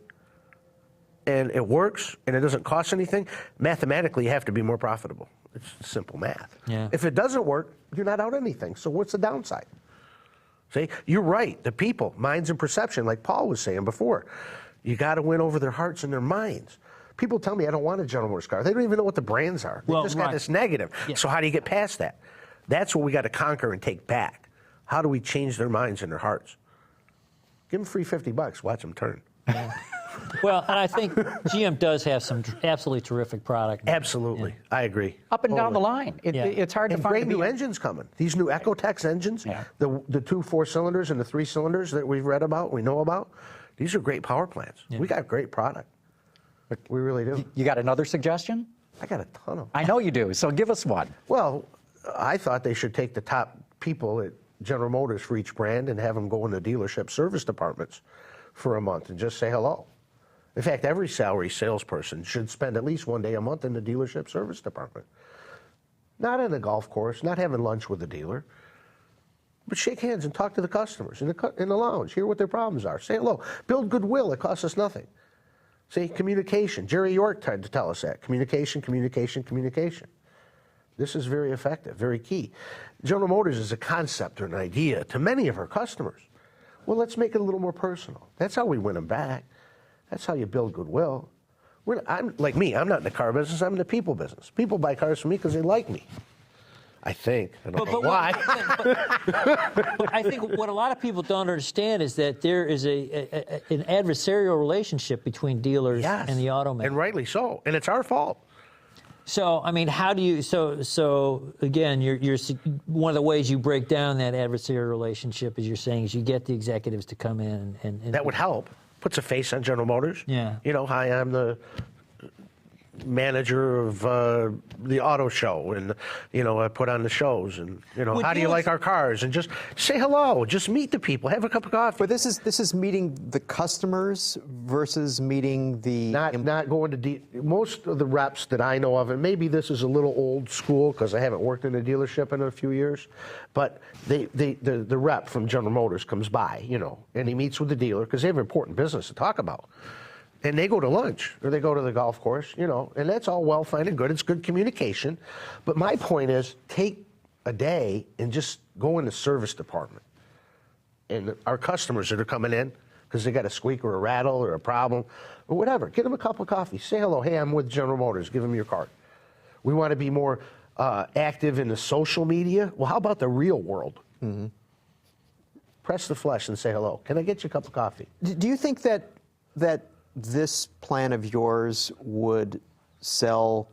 and it works and it doesn't cost anything, mathematically you have to be more profitable. It's simple math. Yeah. If it doesn't work, you're not out anything. So what's the downside? See, you're right. The people, minds and perception, like Paul was saying before, you got to win over their hearts and their minds. People tell me I don't want a General Motors car. They don't even know what the brands are. They just got this negative. Yeah. So how do you get past that? That's what we got to conquer and take back. How do we change their minds and their hearts? Give them free $50. Watch them turn. Yeah. Well, and I think GM does have some absolutely terrific product. Absolutely. Yeah. I agree. Up and down the line. It's hard to find. Great new engines coming. These new Ecotex engines, the 2 4-cylinders and the 3 cylinders that we've read about, we know about, these are great power plants. Yeah. We got great product. We really do. You got another suggestion? I got a ton of them. I know you do, so give us one. Well, I thought they should take the top people at General Motors for each brand and have them go in the dealership service departments for a month and just say hello. In fact, every salary salesperson should spend at least 1 day a month in the dealership service department. Not in a golf course, not having lunch with the dealer, but shake hands and talk to the customers in the lounge, hear what their problems are, say hello, build goodwill, it costs us nothing. See, communication. Jerry York tried to tell us that. Communication, communication, communication. This is very effective, very key. General Motors is a concept or an idea to many of our customers. Well, let's make it a little more personal. That's how we win them back. That's how you build goodwill. I'm not in the car business, I'm in the people business. People buy cars from me because they like me. I think. I don't know why. But I think what a lot of people don't understand is that there is an adversarial relationship between dealers and the automakers. And rightly so. And it's our fault. So, I mean, how do you, so again, you're one of the ways you break down that adversarial relationship, as you're saying, is you get the executives to come in and that would help. Puts a face on General Motors. Yeah. You know, hi, I'm the manager of the auto show, and you know, I put on the shows, and you know, how do you like our cars, and just say hello, just meet the people, have a cup of coffee. But this is meeting the customers versus meeting the not going to most of the reps that I know of, and maybe this is a little old school because I haven't worked in a dealership in a few years, but the rep from General Motors comes by, you know, and he meets with the dealer because they have important business to talk about. And they go to lunch, or they go to the golf course, you know, and that's all well, fine, and good. It's good communication. But my point is, take a day and just go in the service department. And our customers that are coming in, because they got a squeak or a rattle or a problem, or whatever, get them a cup of coffee. Say hello. Hey, I'm with General Motors. Give them your card. We want to be more active in the social media. Well, how about the real world? Mm-hmm. Press the flesh and say hello. Can I get you a cup of coffee? Do you think that this plan of yours would sell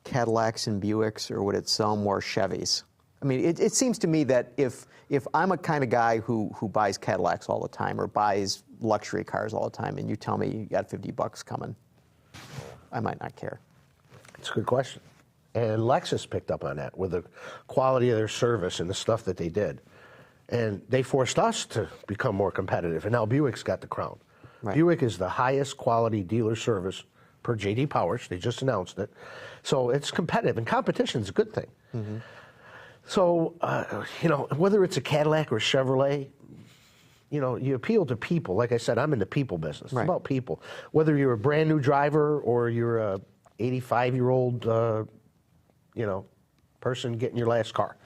Cadillacs and Buicks, or would it sell more Chevys? I mean, it seems to me that if I'm a kind of guy who buys Cadillacs all the time or buys luxury cars all the time, and you tell me you got $50 coming, I might not care. It's a good question. And Lexus picked up on that with the quality of their service and the stuff that they did. And they forced us to become more competitive, and now Buick's got the crown. Right. Buick is the highest quality dealer service per J.D. Powers. They just announced it. So it's competitive, and competition is a good thing. Mm-hmm. So, you know, whether it's a Cadillac or a Chevrolet, you know, you appeal to people. Like I said, I'm in the people business. Right. It's about people. Whether you're a brand new driver or you're a 85-year-old, you know, person getting your last car.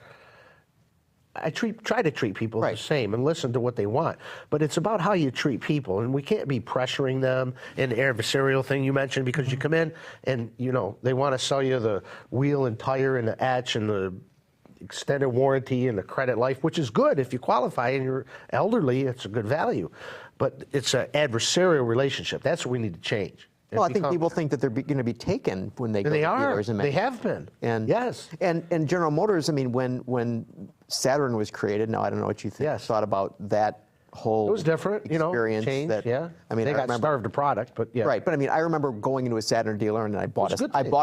I try to treat people the same and listen to what they want. But it's about how you treat people, and we can't be pressuring them in the adversarial thing you mentioned, because you come in and, you know, they want to sell you the wheel and tire and the etch and the extended warranty and the credit life, which is good if you qualify and you're elderly. It's a good value. But it's an adversarial relationship. That's what we need to change. Well, I think people think that they're going to be taken when they go to dealers. They have been. And yes. And General Motors, I mean, when Saturn was created, now I don't know what you thought about that whole it was different, you know, change. Yeah. I mean, they got starved a product, but yeah. Right, but I mean, I remember going into a Saturn dealer and I bought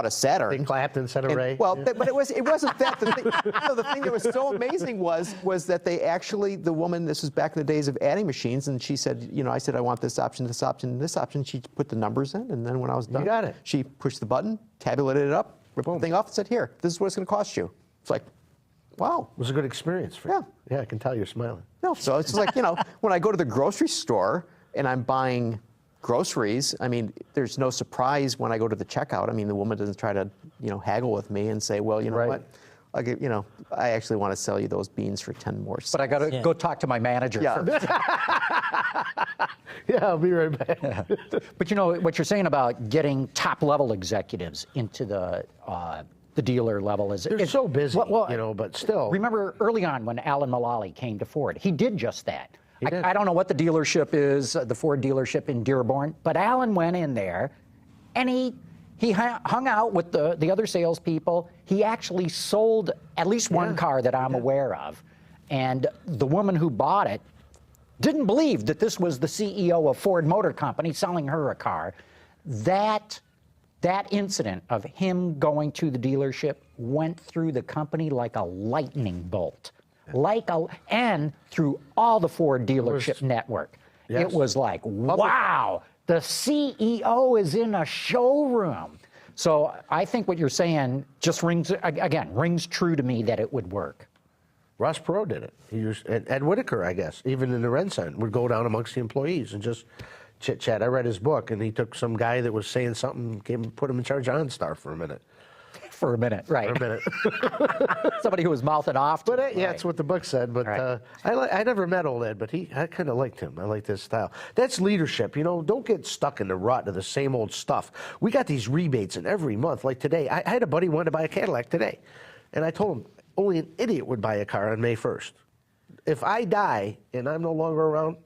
a Saturn. They clapped instead of Ray. Well, but it wasn't that. The thing that was so amazing was that they actually, the woman, this was back in the days of adding machines, and she said, you know, I said I want this option, this option, this option. She put the numbers in, and then when I was done, you got it. She pushed the button, tabulated it up, ripped the thing off, and said, here, this is what it's going to cost you. It's like, wow. It was a good experience for you. Yeah, I can tell you're smiling. No, so it's like, you know, when I go to the grocery store and I'm buying groceries, I mean, there's no surprise when I go to the checkout. I mean, the woman doesn't try to, you know, haggle with me and say, well, you know what? You know, I actually want to sell you those beans for 10 more cents. But I got to go talk to my manager first. Yeah, I'll be right back. Yeah. But you know, what you're saying about getting top-level executives into the dealer level is... They're so busy, you know, but still. Remember early on when Alan Mulally came to Ford, he did just that. I don't know what the dealership is, the Ford dealership in Dearborn, but Alan went in there and he hung out with the other salespeople. He actually sold at least one car that I'm aware of. And the woman who bought it didn't believe that this was the CEO of Ford Motor Company selling her a car. That incident of him going to the dealership went through the company like a lightning bolt, and through all the Ford dealership network. Yes. It was like, wow, the CEO is in a showroom. So I think what you're saying just rings true to me that it would work. Ross Perot did it. He used Ed Whitaker, I guess, even in the Renson, would go down amongst the employees and just chit-chat. I read his book, and he took some guy that was saying something, put him in charge of OnStar for a minute. For a minute, right. For a minute. Somebody who was mouthing off. But that's what the book said. But I never met old Ed, but I kind of liked him. I liked his style. That's leadership. You know, don't get stuck in the rut of the same old stuff. We got these rebates in every month. Like today, I had a buddy who wanted to buy a Cadillac today. And I told him, only an idiot would buy a car on May 1st. If I die and I'm no longer around,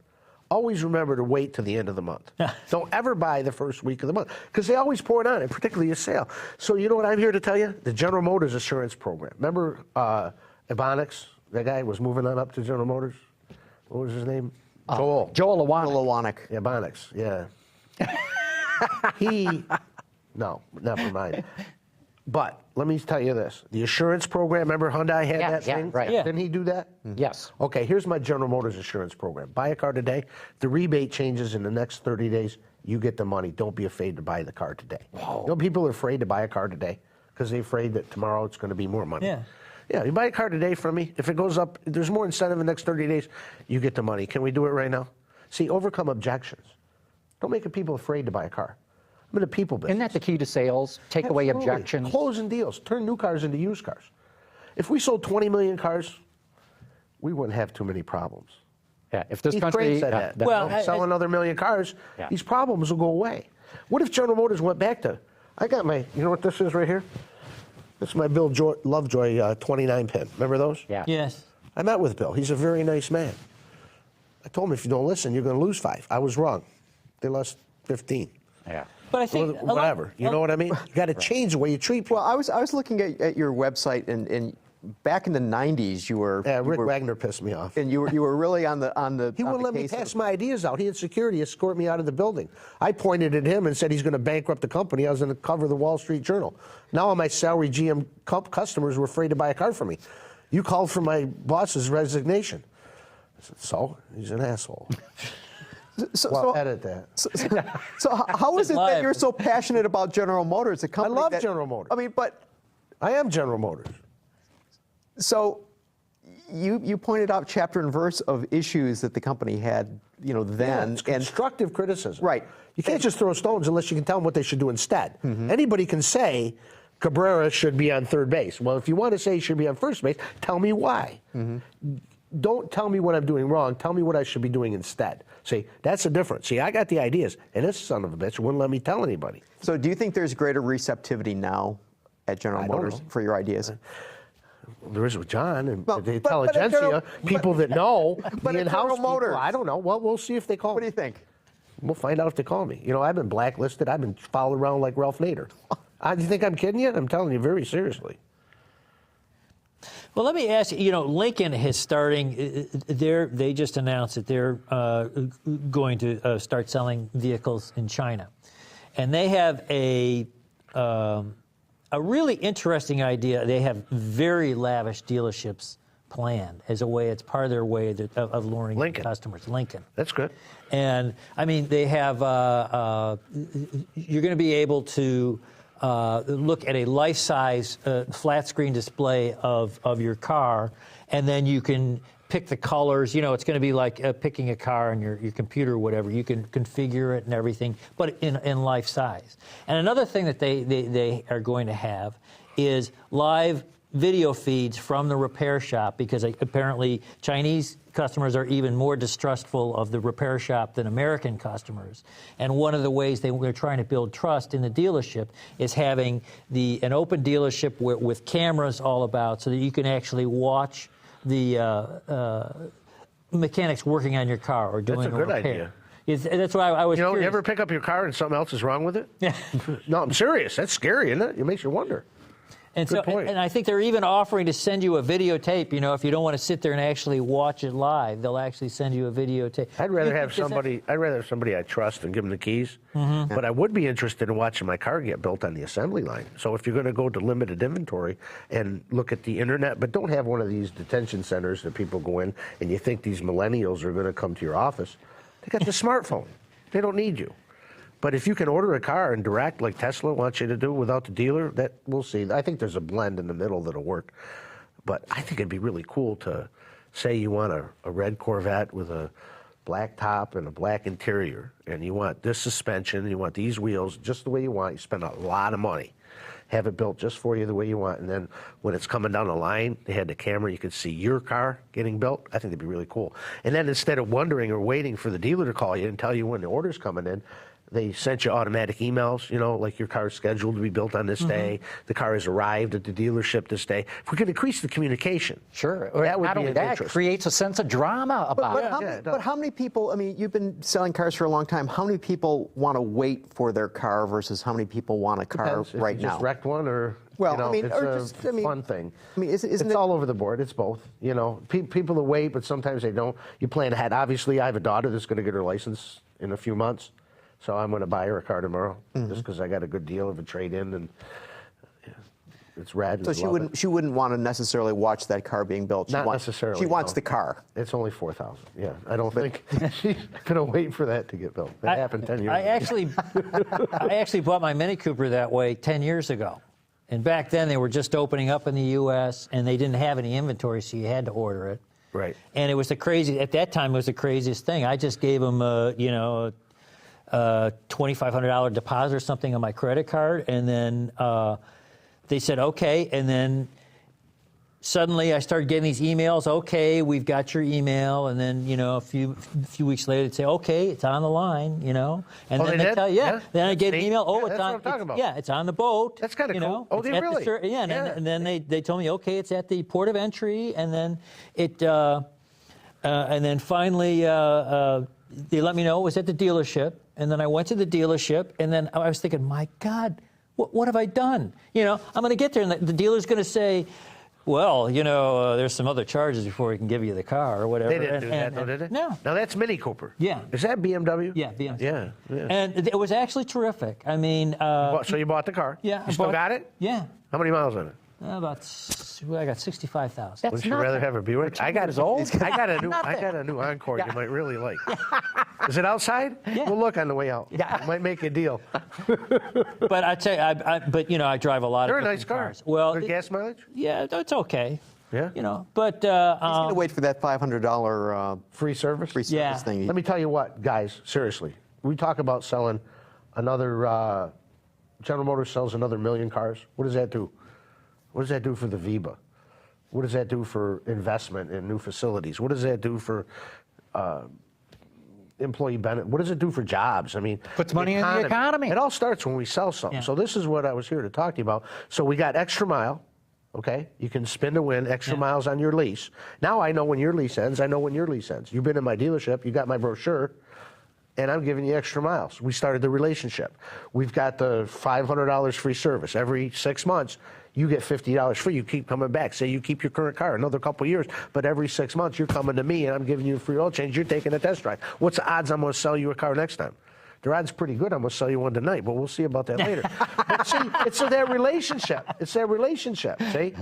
always remember to wait to the end of the month. Don't ever buy the first week of the month, because they always pour it on, and particularly a sale. So you know what I'm here to tell you? The General Motors Assurance Program. Remember Ebonics? That guy was moving on up to General Motors. What was his name? Joel. Joel Awanic. Joel Awanic. Ebonics, yeah. No, never mind. But let me tell you this. The assurance program, remember Hyundai had that thing? Right. Yeah. Didn't he do that? Yes. Okay, here's my General Motors assurance program. Buy a car today. The rebate changes in the next 30 days. You get the money. Don't be afraid to buy the car today. Whoa. You know, people are afraid to buy a car today because they're afraid that tomorrow it's going to be more money. Yeah. Yeah, you buy a car today from me. If it goes up, there's more incentive in the next 30 days, you get the money. Can we do it right now? See, overcome objections. Don't make people afraid to buy a car. I'm in the people business. Isn't that the key to sales? Take away Absolutely. objections. Closing deals. Turn new cars into used cars. If we sold 20 million cars, we wouldn't have too many problems. Yeah, if this Heath country Crane said that. Well, Sell another million cars, Yeah. these problems will go away. What if General Motors went back to, I got my, you know what this is right here? This is my Bill Lovejoy 29 pin. Remember those? Yeah. Yes. I met with Bill. He's a very nice man. I told him, if you don't listen, you're going to lose 5. I was wrong. They lost 15. Yeah. But I think Whatever. You know what I mean? You got to change the way you treat people. Well, I was looking at your website, and back in the '90s, you were Rick Wagner pissed me off. and you were really on the He wouldn't let me case of- pass my ideas out. He had security escort me out of the building. I pointed at him and said he's going to bankrupt the company. I was going to cover the Wall Street Journal. Now all my salary GM customers were afraid to buy a car from me. You called for my boss's resignation. I said, so? He's an asshole. Well, edit that. So how is it that live. you're so passionate about General Motors, a company love that- General Motors. I mean, but I am General Motors. so you pointed out chapter and verse of issues that the company had, then, It's constructive criticism. Right. You can't just throw stones unless you can tell them what they should do instead. Anybody can say Cabrera should be on third base. Well, if you want to say he should be on first base, tell me why. Don't tell me what I'm doing wrong. Tell me what I should be doing instead. See, that's the difference. See, I got the ideas, and this son of a bitch wouldn't let me tell anybody. So do you think there's greater receptivity now at General I don't Motors know. for your ideas? There is with John and Well, the but at intelligentsia, General- people that know, but the at in-house General people. Motors. I don't know. Well, we'll see if they call What do me. you think? We'll find out if they call me. You know, I've been blacklisted. I've been followed around like Ralph Nader. Do you think I'm kidding you? I'm telling you very seriously. Well, let me ask you. Lincoln is starting. They just announced that they're going to start selling vehicles in China, and they have a really interesting idea. They have very lavish dealerships planned as a way. It's part of their way of luring Lincoln. customers. Lincoln. That's good. And I mean, they have. You're going to be able to look at a life-size flat screen display of your car, and then you can pick the colors. It's going to be like picking a car on your computer or whatever. You can configure it and everything, but in life size. And another thing that they are going to have is live video feeds from the repair shop, because apparently Chinese customers are even more distrustful of the repair shop than American customers. And one of the ways they're trying to build trust in the dealership is having an open dealership with cameras all about, so that you can actually watch the mechanics working on your car or doing That's a good repair. idea. That's why I was You curious. ever pick up your car and something else is wrong with it? Yeah. No, I'm serious. That's scary, isn't it? It makes you wonder. And Good point. and I think they're even offering to send you a videotape. If you don't want to sit there and actually watch it live, they'll actually send you a videotape. I'd rather have somebody. I'd rather have somebody I trust and give them the keys. But I would be interested in watching my car get built on the assembly line. So if you're going to go to limited inventory and look at the internet, but don't have one of these detention centers that people go in and you think these millennials are going to come to your office. They got the smartphone. They don't need you. But if you can order a car and direct, like Tesla wants you to do without the dealer, that we'll see. I think there's a blend in the middle that'll work. But I think it'd be really cool to say you want a red Corvette with a black top and a black interior, and you want this suspension, and you want these wheels just the way you want. You spend a lot of money. Have it built just for you the way you want. And then when it's coming down the line, they had the camera, you could see your car getting built. I think that'd be really cool. And then instead of wondering or waiting for the dealer to call you and tell you when the order's coming in, They sent you automatic emails, you know, like your car is scheduled to be built on this day. The car has arrived at the dealership this day. If we could increase the communication, Sure. that would Not be only an that, interest. creates a sense of drama about it. But how many people, I mean, you've been selling cars for a long time. How many people want to wait for their car versus how many people want a car Depends if right you now? just wrecked one, or Well, you know, I mean, it's or a just, I mean, fun thing. I mean, isn't it's it all over the board. It's both. You know, people that wait, but sometimes they don't. You plan ahead. Obviously, I have a daughter that's going to get her license in a few months, so I'm going to buy her a car tomorrow just because I got a good deal of a trade-in, and it's rad. So she wouldn't want to necessarily watch that car being built. Not necessarily. She wants no. the car. It's only $4,000. Yeah, I don't think she's going to wait for that to get built. That happened 10 years ago. I actually bought my Mini Cooper that way 10 years ago. And back then, they were just opening up in the U.S., and they didn't have any inventory, so you had to order it. Right. And it was at that time, it was the craziest thing. I just gave them, you know, a $2,500 deposit or something on my credit card, and then they said, okay, and then suddenly I started getting these emails, okay, we've got your email, and then, you know, a few weeks later they'd say, okay, it's on the line, you know, and then they tell you, then I get an email, that's what I'm talking about. Yeah, it's on the boat. That's kind of cool. Know, Oh, they really? And then they told me, okay, it's at the port of entry, and then and then finally they let me know it was at the dealership, and then I went to the dealership, and then I was thinking, my God, what have I done? You know, I'm going to get there, and the dealer's going to say, well, you know, there's some other charges before we can give you the car or whatever. They didn't do that, though, did they? No. Now, that's Mini Cooper. Yeah. Is that BMW? Yeah, BMW. Yeah. And it was actually terrific. I mean... so you bought the car? Yeah. You still got it? Yeah. How many miles on it? I got 65,000. Would you rather have a Buick? I got a new Encore you might really like. Is it outside? Yeah. We'll look on the way out. Yeah. Might make a deal. But I tell you, but you know, I drive a lot They're of a nice different car. cars. Well, Good gas mileage? Yeah, it's okay. Yeah. You know, but He's going to wait for that $500 Free service? free service Yeah. thing. Let me tell you what, guys, seriously. We talk about selling another, General Motors sells another 1 million cars. What does that do? What does that do for the VIBA? What does that do for investment in new facilities? What does that do for employee benefit? What does it do for jobs? I mean, Puts money in the economy. It all starts when we sell something. Yeah. So this is what I was here to talk to you about. So we got extra mile. Okay, you can spin to win extra miles on your lease. Now I know when your lease ends. I know when your lease ends. You've been in my dealership. You got my brochure, and I'm giving you extra miles. We started the relationship. We've got the $500 free service every 6 months. You get $50 free. You keep coming back. Say you keep your current car another couple of years, but every 6 months you're coming to me and I'm giving you a free oil change. You're taking a test drive. What's the odds I'm going to sell you a car next time? The odds pretty good. I'm going to sell you one tonight, but we'll see about that later. But see, it's that relationship. It's that relationship, see?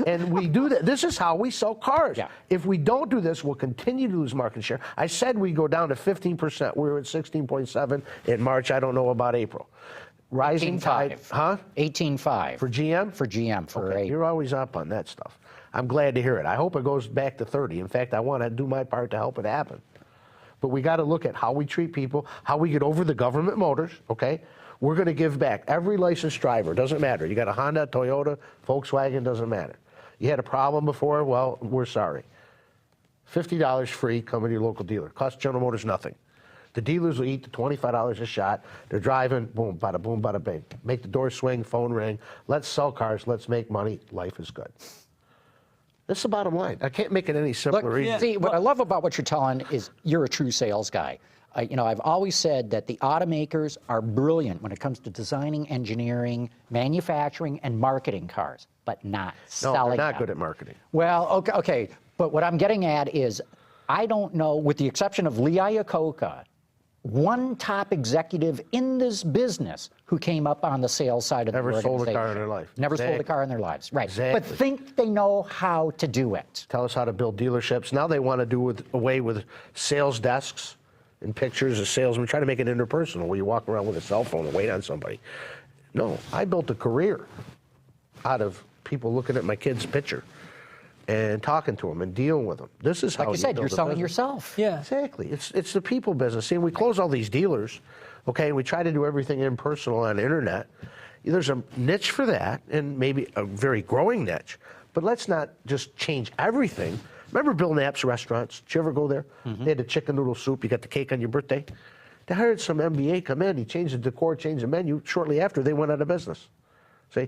And we do that. This is how we sell cars. Yeah. If we don't do this, we'll continue to lose market share. I said we go down to 15%. We were at 16.7 in March. I don't know about April. Rising tide, 18.5. huh? 18.5. For GM? For GM, for Okay, a... you're always up on that stuff. I'm glad to hear it. I hope it goes back to 30. In fact, I want to do my part to help it happen. But we got to look at how we treat people, how we get over the government motors, okay? We're going to give back. Every licensed driver, doesn't matter. You got a Honda, Toyota, Volkswagen, doesn't matter. You had a problem before, well, we're sorry. $50 free, come to your local dealer. Cost General Motors nothing. The dealers will eat the $25 a shot. They're driving, boom, bada bing. Make the door swing, phone ring. Let's sell cars, let's make money. Life is good. That's the bottom line. I can't make it any simpler. Look, see, what I love about what you're telling is you're a true sales guy. You know, I've always said that the automakers are brilliant when it comes to designing, engineering, manufacturing, and marketing cars, but not selling No, they're not them. good at marketing. Well, okay. But what I'm getting at is I don't know, with the exception of Lee Iacocca, one top executive in this business who came up on the sales side of the organization. Never sold a car in their life. Never sold a Exactly. car in their lives, right. Exactly. But think they know how to do it. Tell us how to build dealerships. Now they want to do away with sales desks and pictures of salesmen. Try to make it interpersonal where you walk around with a cell phone and wait on somebody. No, I built a career out of people looking at my kid's picture and talking to them and dealing with them. This is how Like you said, build you're a selling business. yourself. yeah. Exactly. It's the people business. See, we close all these dealers, okay, and we try to do everything impersonal on the internet. There's a niche for that, and maybe a very growing niche. But let's not just change everything. Remember Bill Knapp's restaurants? Did you ever go there? They had the chicken noodle soup. You got the cake on your birthday. They hired some MBA come in. He changed the decor, changed the menu. Shortly after, they went out of business. See,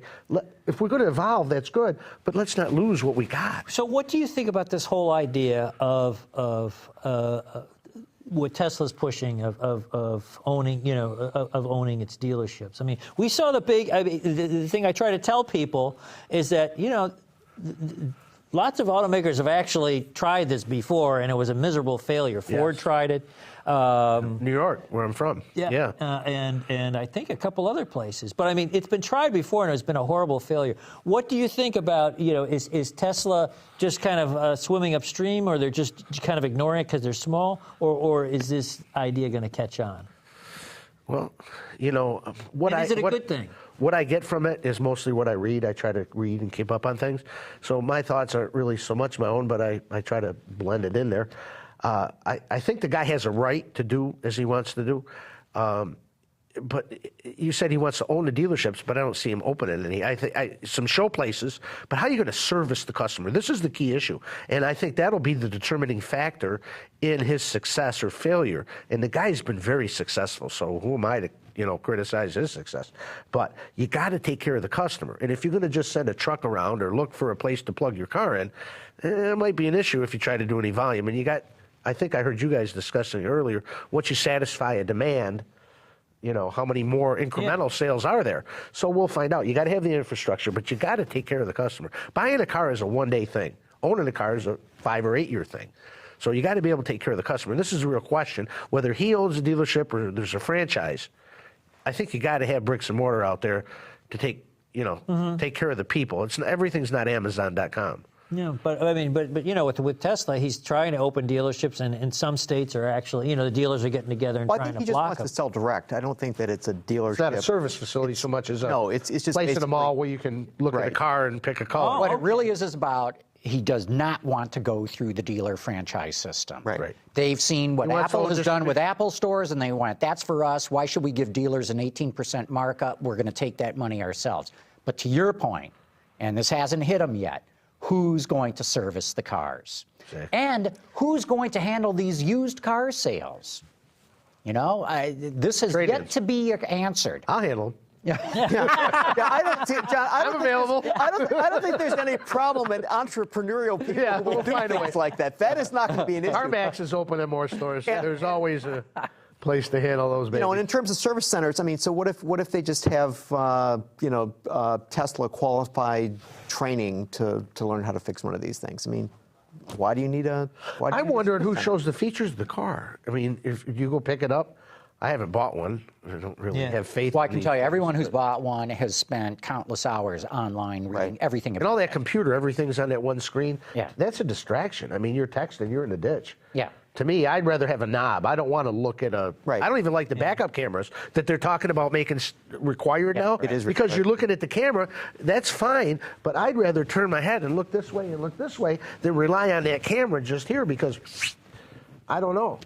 if we're going to evolve, that's good, but let's not lose what we got. So what do you think about this whole idea of what Tesla's pushing of owning, of owning its dealerships? I mean, we saw the thing I try to tell people is that, lots of automakers have actually tried this before, and it was a miserable failure. Ford tried it. New York, where I'm from. Yeah. And I think a couple other places. But I mean, it's been tried before, and it's been a horrible failure. What do you think about, is Tesla just kind of swimming upstream, or they're just kind of ignoring it because they're small, or is this idea going to catch on? Well, is it a good thing? What I get from it is mostly what I read. I try to read and keep up on things. So my thoughts aren't really so much my own, but I try to blend it in there. I think the guy has a right to do as he wants to do. But you said he wants to own the dealerships, but I don't see him opening any. Some show places, but how are you going to service the customer? This is the key issue. And I think that'll be the determining factor in his success or failure. And the guy's been very successful, so who am I to criticize his success? But you got to take care of the customer. And if you're going to just send a truck around or look for a place to plug your car in, it might be an issue if you try to do any volume. And I think I heard you guys discussing earlier, once you satisfy a demand, how many more incremental sales are there? So we'll find out. You got to have the infrastructure, but you got to take care of the customer. Buying a car is a one-day thing. Owning a car is a 5 or 8 year thing. So you got to be able to take care of the customer. And this is a real question, whether he owns a dealership or there's a franchise. I think you got to have bricks and mortar out there to take care of the people. Everything's not Amazon.com. Yeah, but I mean, with Tesla, he's trying to open dealerships, and in some states are actually, the dealers are getting together and trying to block them. I think he just wants to sell direct. I don't think that it's a dealership. It's not a service facility so much as it's just place in a mall where you can look at a car and pick a color. What it really is about, he does not want to go through the dealer franchise system. Right. They've seen what Apple has done with Apple stores, and they went, that's for us. Why should we give dealers an 18% markup? We're going to take that money ourselves. But to your point, and this hasn't hit them yet, who's going to service the cars? Exactly. And who's going to handle these used car sales? This has yet to be answered. I'll handle them. I'm available. I don't think there's any problem in entrepreneurial people we'll do find things like that. That is not going to be an issue. CarMax is open in more stores, so there's always a place to handle those babies. And in terms of service centers, I mean, so what if they just have Tesla qualified training to learn how to fix one of these things? I mean, why do you need a? I'm wondering who shows the features of the car. I mean, if you go pick it up, I haven't bought one. I don't really have faith. Well, I can tell you, everyone who's bought one has spent countless hours online reading everything about it. And all that computer, everything's on that one screen. Yeah. That's a distraction. I mean, you're texting, you're in the ditch. Yeah. To me, I'd rather have a knob. I don't want to look at a. Right. I don't even like the backup cameras that they're talking about making required now. It is because required. you're looking at the camera. That's fine, but I'd rather turn my head and look this way and look this way than rely on that camera just here because. I don't know.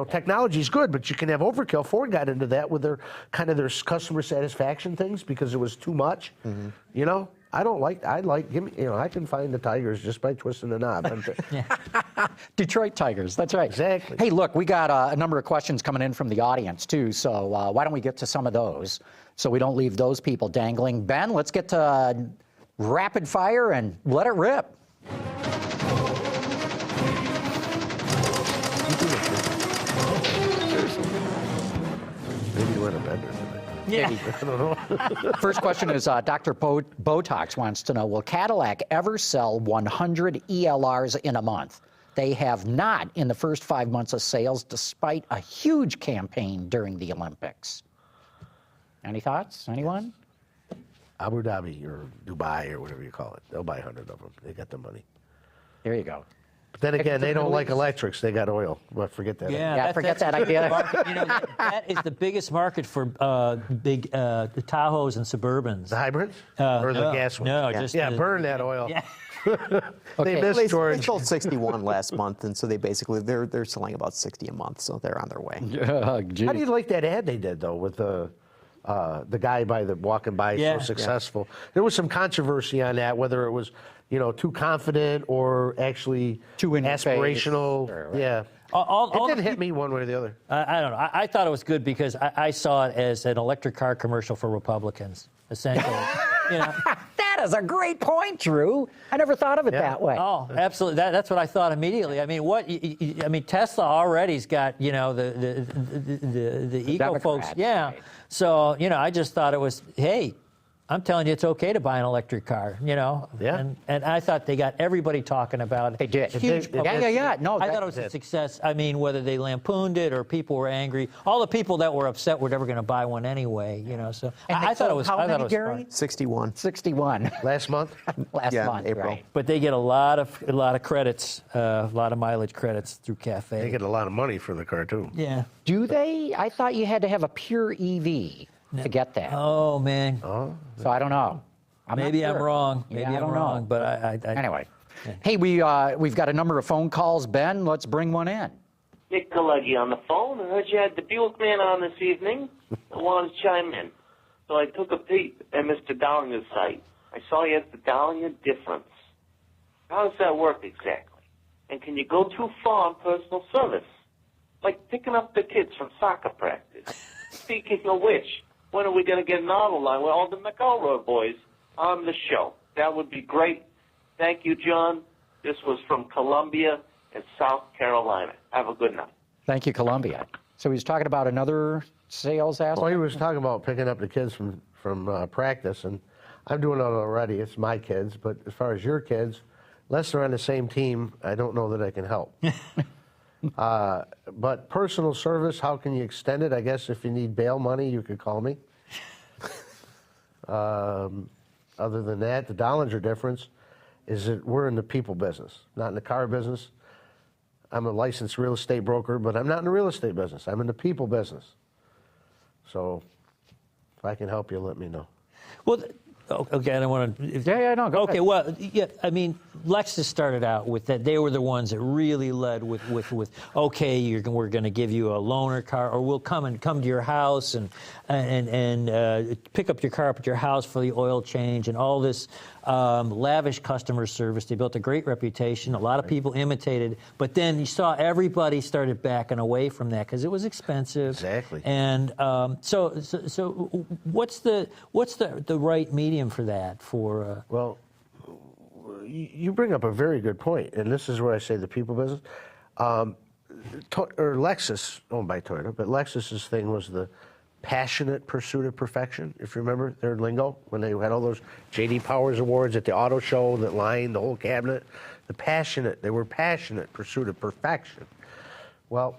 Technology's good, but you can have overkill. Ford got into that with their customer satisfaction things because it was too much. Mm-hmm. I don't like. I can find the tigers just by twisting the knob. Detroit Tigers. That's right. Exactly. Hey, look, we got a number of questions coming in from the audience too. So why don't we get to some of those so we don't leave those people dangling? Ben, let's get to rapid fire and let it rip. Maybe we're in a bender today. Yeah. I don't know. First question is Dr. Botox wants to know, will Cadillac ever sell 100 ELRs in a month? They have not in the first 5 months of sales, despite a huge campaign during the Olympics. Any thoughts? Anyone? Abu Dhabi or Dubai or whatever you call it. They'll buy 100 of them. They got the money. There you go. But then again, they don't like electrics. They got oil. Well, forget that. Yeah, forget that idea. That is the biggest market for big the Tahoes and Suburbans. The hybrids? Or the gas ones? No, just burn that oil. Yeah. They missed George. They sold 61 last month, and so they're selling about 60 a month, so they're on their way. How do you like that ad they did though with the guy walking by so successful? There was some controversy on that, whether it was too confident or actually Too in your face. aspirational. Sure, right. Yeah. All it didn't the hit me one way or the other. I don't know. I thought it was good because I saw it as an electric car commercial for Republicans, essentially. That is a great point, Drew. I never thought of it that way. Oh, absolutely. That's what I thought immediately. I mean, Tesla already's got the eco Democrats, folks. Yeah. right. So I just thought it was, hey, I'm telling you, it's okay to buy an electric car. Yeah. And I thought they got everybody talking about it. They did. Huge. Yeah. No, I thought it was a success. I mean, whether they lampooned it or people were angry, all the people that were upset were never going to buy one anyway. So And I thought it was. how I thought many, it was Gary? fun. 61. 61 Last month? last Yeah, month, April. right? But they get a lot of credits, a lot of mileage credits through Cafe. They get a lot of money for the car, too. Yeah. Do they? I thought you had to have a pure EV to get that. Oh man. So I don't know. Maybe I'm wrong. Maybe Yeah, I I'm don't wrong. know. But I Anyway, hey, we've got a number of phone calls. Ben, let's bring one in. Nick Galeggi on the phone. I heard you had the Buick man on this evening. I wanted to chime in. So I took a peek at Mr. Dollinger's site. I saw you had the Dollinger difference. How does that work exactly? And can you go too far on personal service? Like picking up the kids from soccer practice. Speaking of which, when are we going to get an Autoline with all the McElroy boys on the show? That would be great. Thank you, John. This was from Columbia in South Carolina. Have a good night. Thank you, Columbia. So he's talking about another sales aspect? Well, he was talking about picking up the kids from practice, and I'm doing it already. It's my kids, but as far as your kids, unless they're on the same team, I don't know that I can help. But personal service, how can you extend it? I guess if you need bail money, you could call me. Other than that, the Dollinger difference is that we're in the people business, not in the car business. I'm a licensed real estate broker, but I'm not in the real estate business. I'm in the people business. So if I can help you, let me know. Well, okay, I don't want to. No, go Okay, ahead. well, yeah, I mean, Lexus started out with that. They were the ones that really led with okay, we're going to give you a loaner car, or we'll come to your house and pick up your car up at your house for the oil change and all this lavish customer service. They built a great reputation. A lot of people imitated, but then you saw everybody started backing away from that because it was expensive. Exactly. And so what's the right medium for that? Well, you bring up a very good point, and this is where I say the people business. Or Lexus, owned by Toyota, but Lexus's thing was the passionate pursuit of perfection. If you remember their lingo, when they had all those J.D. Powers Awards at the auto show that lined the whole cabinet, they were passionate pursuit of perfection. Well,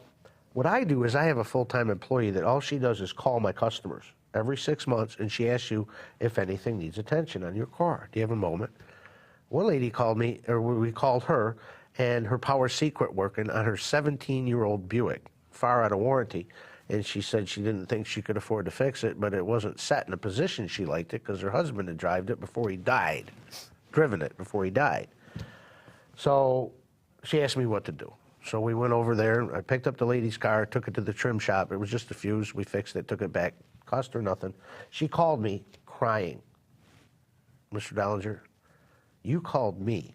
what I do is I have a full-time employee that all she does is call my customers every 6 months, and she asks you if anything needs attention on your car. Do you have a moment? One lady called me, or we called her, and her power seat quit working on her 17-year-old Buick, far out of warranty. And she said she didn't think she could afford to fix it, but it wasn't set in a position she liked it because her husband had driven it before he died. So she asked me what to do. So we went over there. I picked up the lady's car, took it to the trim shop. It was just a fuse. We fixed it, took it back. Cost her nothing. She called me crying. Mr. Dollinger, you called me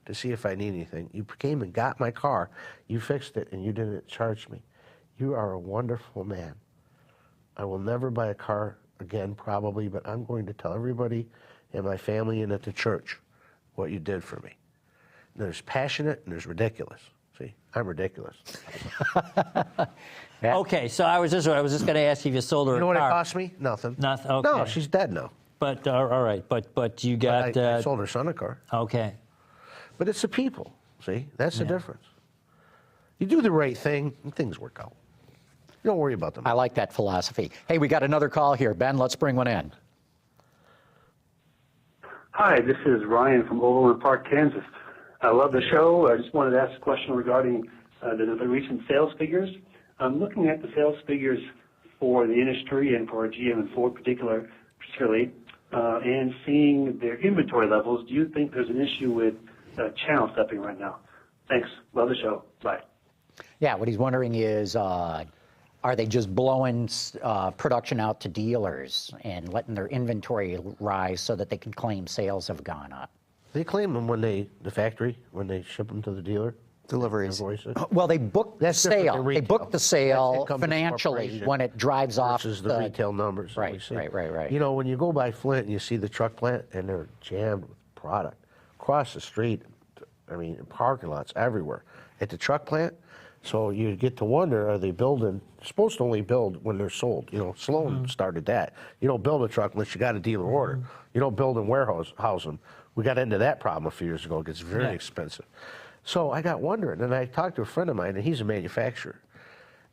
to see if I need anything. You came and got my car. You fixed it, and you didn't charge me. You are a wonderful man. I will never buy a car again, probably, but I'm going to tell everybody in my family and at the church what you did for me. And there's passionate and there's ridiculous. See, I'm ridiculous. Okay, so I was just going to ask you if you sold her You know a what it car. cost me? Nothing. Nothing. Okay. No, she's dead now. But all right, but you got. I sold her son a car. Okay. But it's the people. See, that's the difference. You do the right thing, and things work out. You don't worry about them. I like that philosophy. Hey, we got another call here. Ben, let's bring one in. Hi, this is Ryan from Overland Park, Kansas. I love the show. I just wanted to ask a question regarding the recent sales figures. I'm looking at the sales figures for the industry and for GM and Ford particularly, and seeing their inventory levels. Do you think there's an issue with channel stepping right now? Thanks. Love the show. Bye. Yeah, what he's wondering is, are they just blowing production out to dealers and letting their inventory rise so that they can claim sales have gone up? They claim them when the factory, when they ship them to the dealer. Deliveries. Invoices. Well, they book the That's different than sale. They retail. book the sale That's income financially corporation when it drives off versus the retail numbers. that we Right, see. right. You know, when you go by Flint and you see the truck plant and they're jammed with product across the street, I mean, in parking lots everywhere at the truck plant. So you get to wonder, are they building? Supposed to only build when they're sold. You know, Sloan started that. You don't build a truck unless you got a dealer order. You don't build and warehouse them. We got into that problem a few years ago. It gets very expensive. So I got wondering, and I talked to a friend of mine, and he's a manufacturer,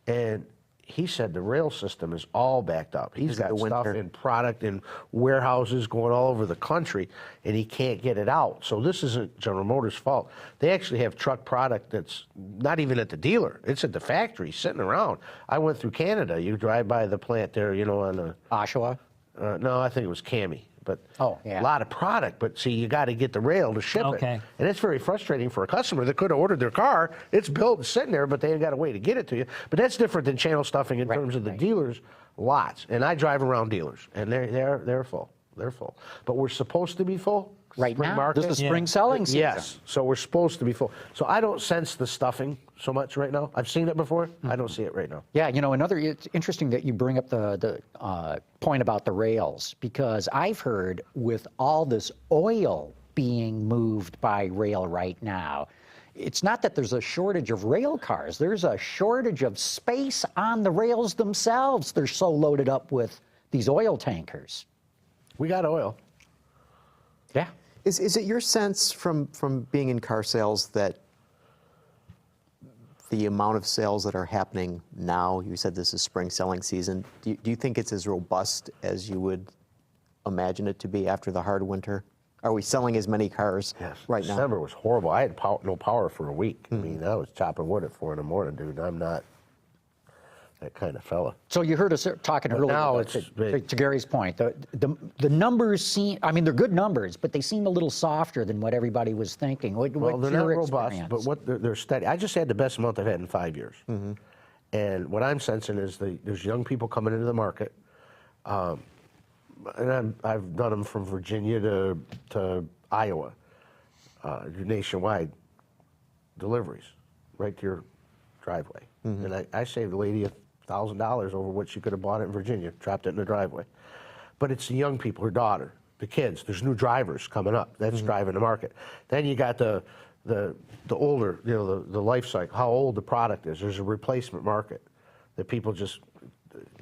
and he said the rail system is all backed up. He's got stuff in product in warehouses going all over the country, and he can't get it out. So this isn't General Motors' fault. They actually have truck product that's not even at the dealer. It's at the factory sitting around. I went through Canada. You drive by the plant there, you know, on the... Oshawa? No, I think it was Cami. But yeah. a lot of product, but see, you got to get the rail to ship it. And it's very frustrating for a customer that could have ordered their car. It's built and sitting there, but they ain't got a way to get it to you. But that's different than channel stuffing in terms of the dealers' lots. And I drive around dealers, and they're full. They're full. But we're supposed to be full. Right now, market. this is the spring selling season. Yes, so we're supposed to be full. So I don't sense the stuffing so much right now. I've seen it before. I don't see it right now. Yeah, you know, it's interesting that you bring up the point about the rails, because I've heard with all this oil being moved by rail right now, it's not that there's a shortage of rail cars. There's a shortage of space on the rails themselves. They're so loaded up with these oil tankers. We got oil. Yeah. Is it your sense from being in car sales that the amount of sales that are happening now, you said this is spring selling season, do you think it's as robust as you would imagine it to be after the hard winter? Are we selling as many cars right now? December was horrible. I had no power for a week. I mean, I was chopping wood at 4 in the morning, dude. I'm not that kind of fella. So you heard us talking earlier about, to Gary's point, the numbers seem, I mean, they're good numbers, but they seem a little softer than what everybody was thinking. Well, they're not robust, but they're steady. I just had the best month I've had in 5 years. And what I'm sensing is there's young people coming into the market. And I've done them from Virginia to Iowa, nationwide deliveries, right to your driveway. And I saved a lady $1,000 over what she could have bought it in Virginia, dropped it in the driveway. But it's the young people, her daughter, the kids. There's new drivers coming up. That's driving the market. Then you got the older, you know, the life cycle, how old the product is. There's a replacement market that people just,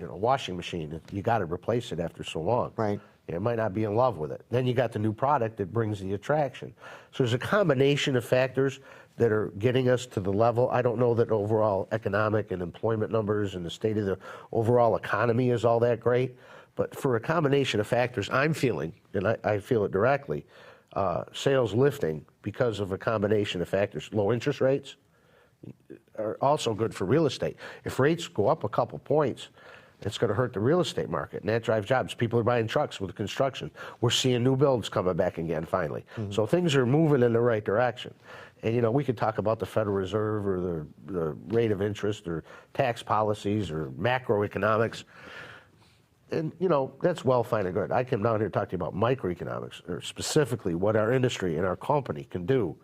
you know, washing machine, you got to replace it after so long. Right. You might not be in love with it. Then you got the new product that brings the attraction. So there's a combination of factors that are getting us to the level. I don't know that overall economic and employment numbers and the state of the overall economy is all that great. But for a combination of factors, I'm feeling, and I feel it directly, sales lifting because of a combination of factors. Low interest rates are also good for real estate. If rates go up a couple points, it's going to hurt the real estate market, and that drives jobs. People are buying trucks with construction. We're seeing new builds coming back again, finally. So things are moving in the right direction. And, you know, we could talk about the Federal Reserve or the rate of interest or tax policies or macroeconomics. And, you know, that's well, fine and good. I came down here to talk to you about microeconomics, or specifically what our industry and our company can do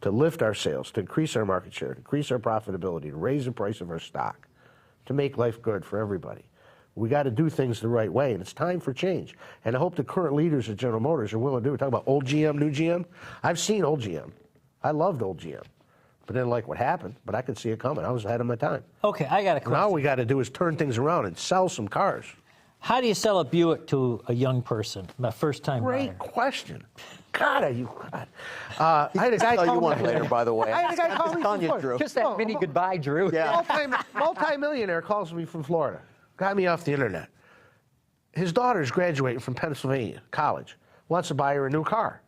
to lift our sales, to increase our market share, to increase our profitability, to raise the price of our stock, to make life good for everybody. We got to do things the right way, and it's time for change. And I hope the current leaders at General Motors are willing to do it. Talk about old GM, new GM. I've seen old GM. I loved old GM, but didn't like what happened, but I could see it coming. I was ahead of my time. Okay, I got a question. Now we got to do is turn things around and sell some cars. How do you sell a Buick to a young person, my first-time buyer? Great question. God, are you... I had a guy I'll tell call you me one later, by the way. I had a guy call me from Florida. Just that mini goodbye, Drew. Yeah. Multi-millionaire calls me from Florida. Got me off the internet. His daughter's graduating from Pennsylvania College. Wants to buy her a new car.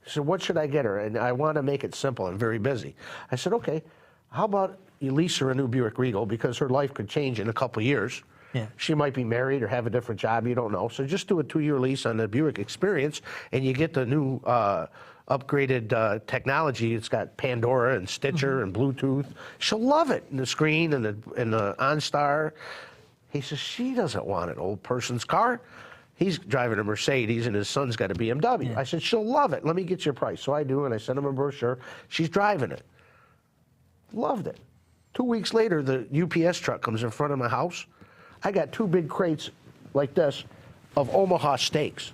He said, what should I get her? And I want to make it simple. I'm very busy. I said, okay, how about you lease her a new Buick Regal, because her life could change in a couple of years. Yeah. She might be married or have a different job. You don't know. So just do a 2-year lease on the Buick Experience, and you get the new upgraded technology. It's got Pandora and Stitcher and Bluetooth. She'll love it. And the screen and the OnStar. He says, she doesn't want an old person's car. He's driving a Mercedes and his son's got a BMW. Yeah. I said, she'll love it. Let me get you a price. So I do, and I send him a brochure. She's driving it. Loved it. 2 weeks later, the UPS truck comes in front of my house. I got 2 big crates like this of Omaha steaks.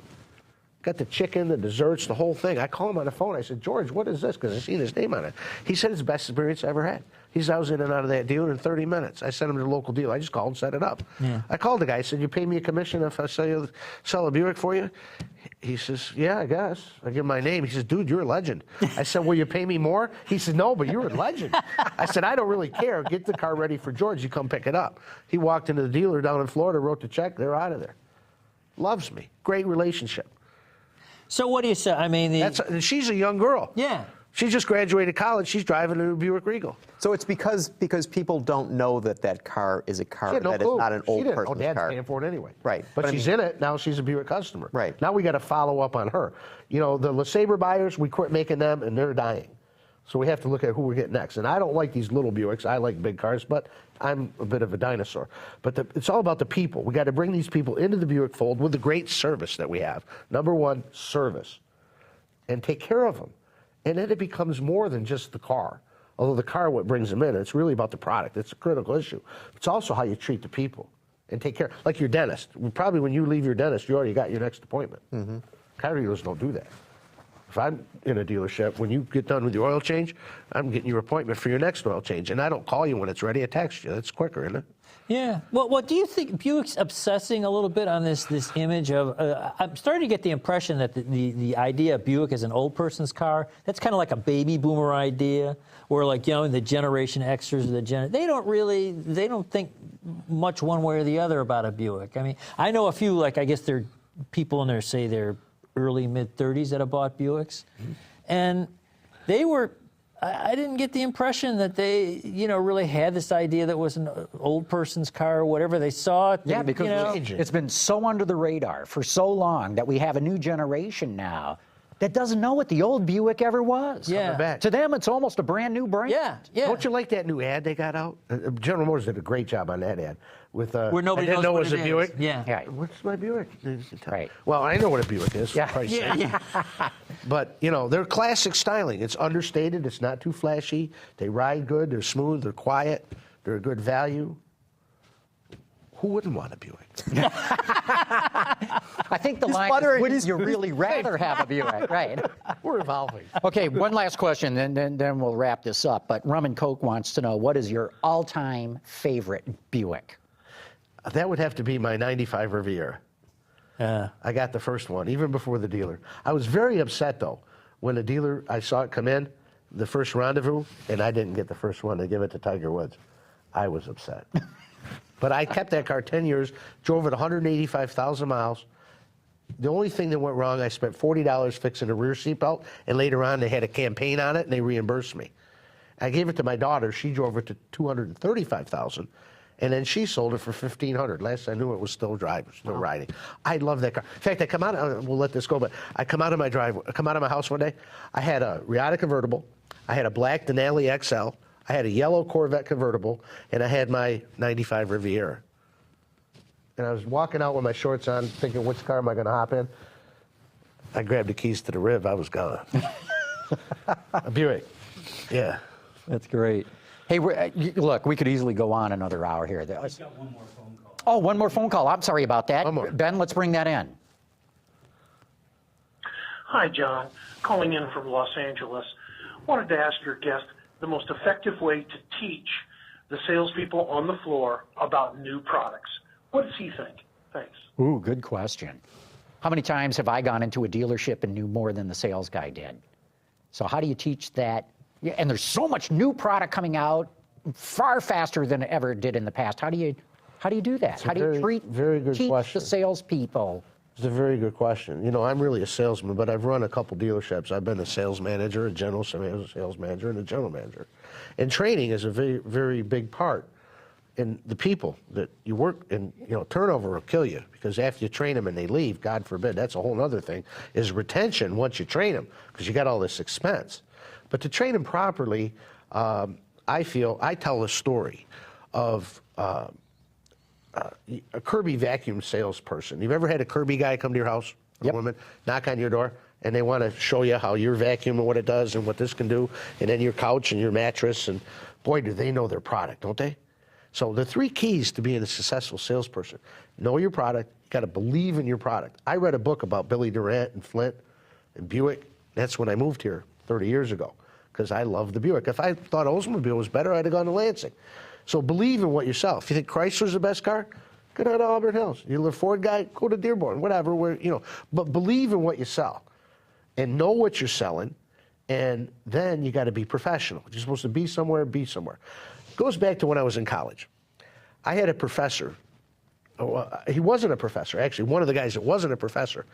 Got the chicken, the desserts, the whole thing. I call him on the phone. I said, George, what is this? Because I seen his name on it. He said it's the best experience I ever had. I was in and out of that dealer in 30 minutes. I sent him to the local dealer. I just called and set it up. Yeah. I called the guy. I said, you pay me a commission if I sell a Buick for you? He says, yeah, I guess. I give him my name. He says, dude, you're a legend. I said, will you pay me more? He said, no, but you're a legend. I said, I don't really care. Get the car ready for George. You come pick it up. He walked into the dealer down in Florida, wrote the check. They're out of there. Loves me. Great relationship. So what do you say? I mean, she's a young girl. Yeah. She just graduated college. She's driving a Buick Regal. So it's because people don't know that car is a car, that it's not an old person's Dad's car. paying for it anyway. Right. But she's in it. Now she's a Buick customer. Right. Now we got to follow up on her. You know, the LeSabre buyers, we quit making them, and they're dying. So we have to look at who we're getting next. And I don't like these little Buicks. I like big cars, but I'm a bit of a dinosaur. But it's all about the people. We got to bring these people into the Buick fold with the great service that we have. Number one, service. And take care of them. And then it becomes more than just the car. Although the car, what brings them in, it's really about the product. It's a critical issue. It's also how you treat the people and take care. Like your dentist. Probably when you leave your dentist, you already got your next appointment. Mm-hmm. Car dealers don't do that. If I'm in a dealership, when you get done with your oil change, I'm getting your appointment for your next oil change. And I don't call you when it's ready, I text you. That's quicker, isn't it? Yeah. Well, what do you think Buick's obsessing a little bit on this image of? I'm starting to get the impression that the idea of Buick as an old person's car, that's kind of like a baby boomer idea, where like the Generation Xers or they don't think much one way or the other about a Buick. I mean, I know a few, like I guess they're people in there say they're early mid-30s that have bought Buicks, and they were. I didn't get the impression that they, really had this idea that was an old person's car or whatever. They saw it. Yeah, because it's been so under the radar for so long that we have a new generation now that doesn't know what the old Buick ever was. Yeah. To them, it's almost a brand new brand. Yeah. Don't you like that new ad they got out? General Motors did a great job on that ad. With, where nobody knows know what it was it a Buick. is. Yeah. What's my Buick? Right. Well, I know what a Buick is. Yeah. But, they're classic styling. It's understated. It's not too flashy. They ride good. They're smooth. They're quiet. They're a good value. Who wouldn't want a Buick? I think the line is, wouldn't you really rather have a Buick? Right. We're evolving. Okay, one last question, then we'll wrap this up. But Rum and Coke wants to know, what is your all-time favorite Buick? That would have to be my 95 Riviera. I got the first one, even before the dealer. I was very upset, though, when the dealer, I saw it come in, the first rendezvous, and I didn't get the first one to give it to Tiger Woods. I was upset. But I kept that car 10 years, drove it 185,000 miles. The only thing that went wrong, I spent $40 fixing a rear seatbelt, and later on they had a campaign on it, and they reimbursed me. I gave it to my daughter. She drove it to 235,000, and then she sold it for $1,500. Last I knew, it was still driving, still riding. I love that car. In fact, I come out. We'll let this go, but I come out of my driveway. I come out of my house one day. I had a Riata convertible. I had a black Denali XL. I had a yellow Corvette convertible, and I had my 95 Riviera. And I was walking out with my shorts on, thinking, which car am I going to hop in? I grabbed the keys to the Riv. I was gone. A Buick. Yeah. That's great. Hey, look, we could easily go on another hour here. I've got one more phone call. Oh, one more phone call. I'm sorry about that. One more. Ben, let's bring that in. Hi, John. Calling in from Los Angeles. Wanted to ask your guest the most effective way to teach the salespeople on the floor about new products. What does he think? Thanks. Ooh, good question. How many times have I gone into a dealership and knew more than the sales guy did? So how do you teach that? Yeah, and there's so much new product coming out far faster than it ever did in the past. How do you do that? How do you teach the salespeople? It's a very good question. I'm really a salesman, but I've run a couple dealerships. I've been a sales manager, a general sales manager, and a general manager. And training is a very, very big part. And the people that you work in, turnover will kill you, because after you train them and they leave, God forbid, that's a whole other thing, is retention once you train them, because you got all this expense. But to train them properly, I tell a story of a Kirby vacuum salesperson. You've ever had a Kirby guy come to your house, a woman, knock on your door, and they want to show you how your vacuum and what it does and what this can do, and then your couch and your mattress, and boy, do they know their product, don't they? So the 3 keys to being a successful salesperson: know your product, you got to believe in your product. I read a book about Billy Durant and Flint and Buick. That's when I moved here 30 years ago, because I love the Buick. If I thought Oldsmobile was better, I'd have gone to Lansing. So believe in what you sell. If you think Chrysler's the best car, go down to Auburn Hills. You're a Ford guy, go to Dearborn, whatever. But believe in what you sell, and know what you're selling, and then you got to be professional. You're supposed to be somewhere, be somewhere. It goes back to when I was in college. I had a professor. He wasn't a professor, actually. One of the guys that wasn't a professor,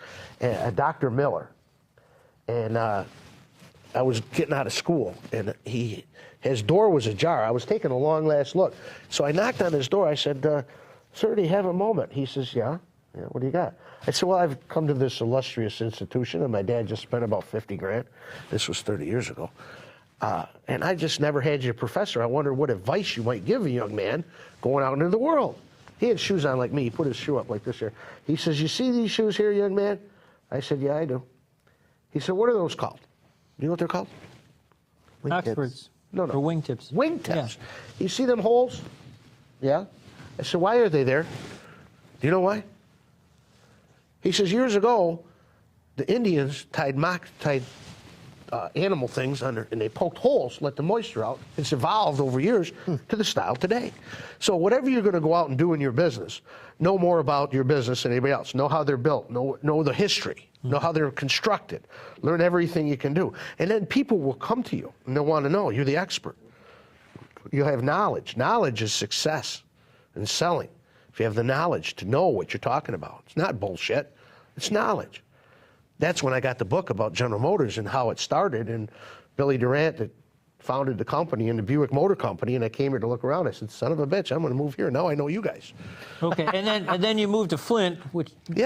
Dr. Miller. And I was getting out of school, and his door was ajar. I was taking a long last look. So I knocked on his door. I said, "Sir, do you have a moment?" He says, yeah, what do you got? I said, "Well, I've come to this illustrious institution, and my dad just spent about 50 grand. This was 30 years ago. And I just never had you a professor. I wonder what advice you might give a young man going out into the world." He had shoes on like me. He put his shoe up like this here. He says, "You see these shoes here, young man?" I said, "Yeah, I do." He said, "What are those called?" You know what they're called? Oxfords. No. Or wingtips. Wingtips. Yeah. You see them holes? Yeah. I said, "Why are they there?" Do you know why? He says, years ago, the Indians tied animal things under, and they poked holes, let the moisture out. It's evolved over years to the style today. So whatever you're going to go out and do in your business, know more about your business than anybody else. Know how they're built. Know the history. Know how they're constructed. Learn everything you can do. And then people will come to you, and they'll want to know. You're the expert. You'll have knowledge. Knowledge is success in selling. If you have the knowledge to know what you're talking about. It's not bullshit. It's knowledge. That's when I got the book about General Motors and how it started, and Billy Durant that founded the company and the Buick Motor Company, and I came here to look around. I said, "Son of a bitch, I'm going to move here. Now I know you guys." Okay, and then you moved to Flint, which and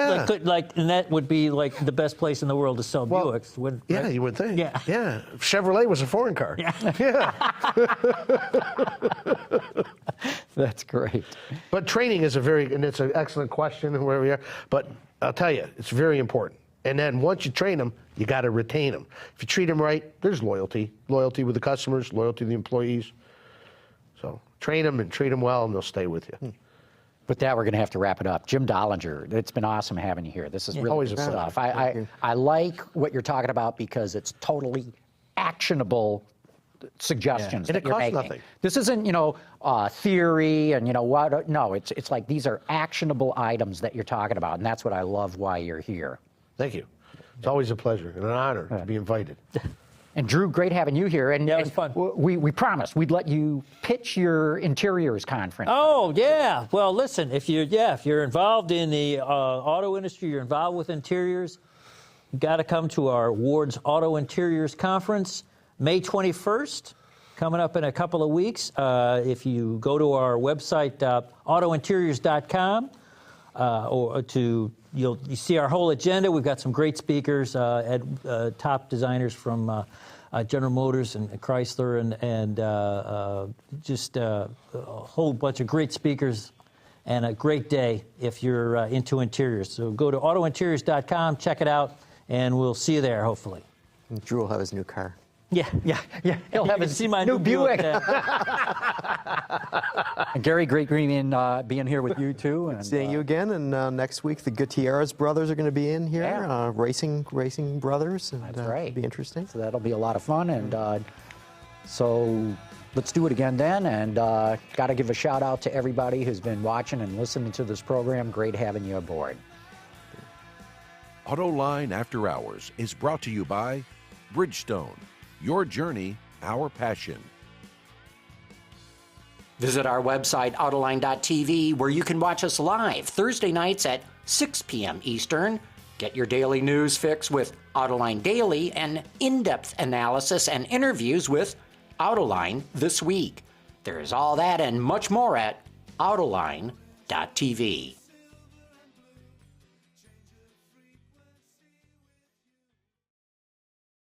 that would be like the best place in the world to sell Buicks. Right? Yeah, you would think. Yeah. Yeah. Chevrolet was a foreign car. Yeah. That's great. But training is and it's an excellent question where we are. But I'll tell you, it's very important. And then once you train them, you got to retain them. If you treat them right, there's loyalty. Loyalty with the customers, loyalty to the employees. So train them and treat them well, and they'll stay with you. With that, we're going to have to wrap it up. Jim Dollinger, it's been awesome having you here. This is really always good a stuff. I like what you're talking about because it's totally actionable suggestions that you're making. Nothing. This isn't, theory and what. No, it's like these are actionable items that you're talking about, and that's what I love why you're here. Thank you. It's always a pleasure and an honor to be invited. And Drew, great having you here. And it was fun. We promised we'd let you pitch your interiors conference. Oh yeah. Well, listen, if you're involved in the auto industry, you're involved with interiors, you got to come to our WardsAuto Interiors Conference, May 21st, coming up in a couple of weeks. If you go to our website, autointeriors.com, you see our whole agenda. We've got some great speakers, top designers from General Motors and Chrysler, and just a whole bunch of great speakers, and a great day if you're into interiors. So go to autointeriors.com, check it out, and we'll see you there, hopefully. And Drew will have his new car. Yeah. He'll have his see my new Buick. Buick. And Gary, great being here with you too. And seeing you again, and next week the Gutierrez brothers are going to be in here, racing brothers. And, that's right. It'll be interesting. So that'll be a lot of fun, and so let's do it again then. And got to give a shout out to everybody who's been watching and listening to this program. Great having you aboard. Autoline After Hours is brought to you by Bridgestone. Your journey, our passion. Visit our website, Autoline.tv, where you can watch us live Thursday nights at 6 p.m. Eastern. Get your daily news fix with Autoline Daily and in-depth analysis and interviews with Autoline This Week. There is all that and much more at Autoline.tv.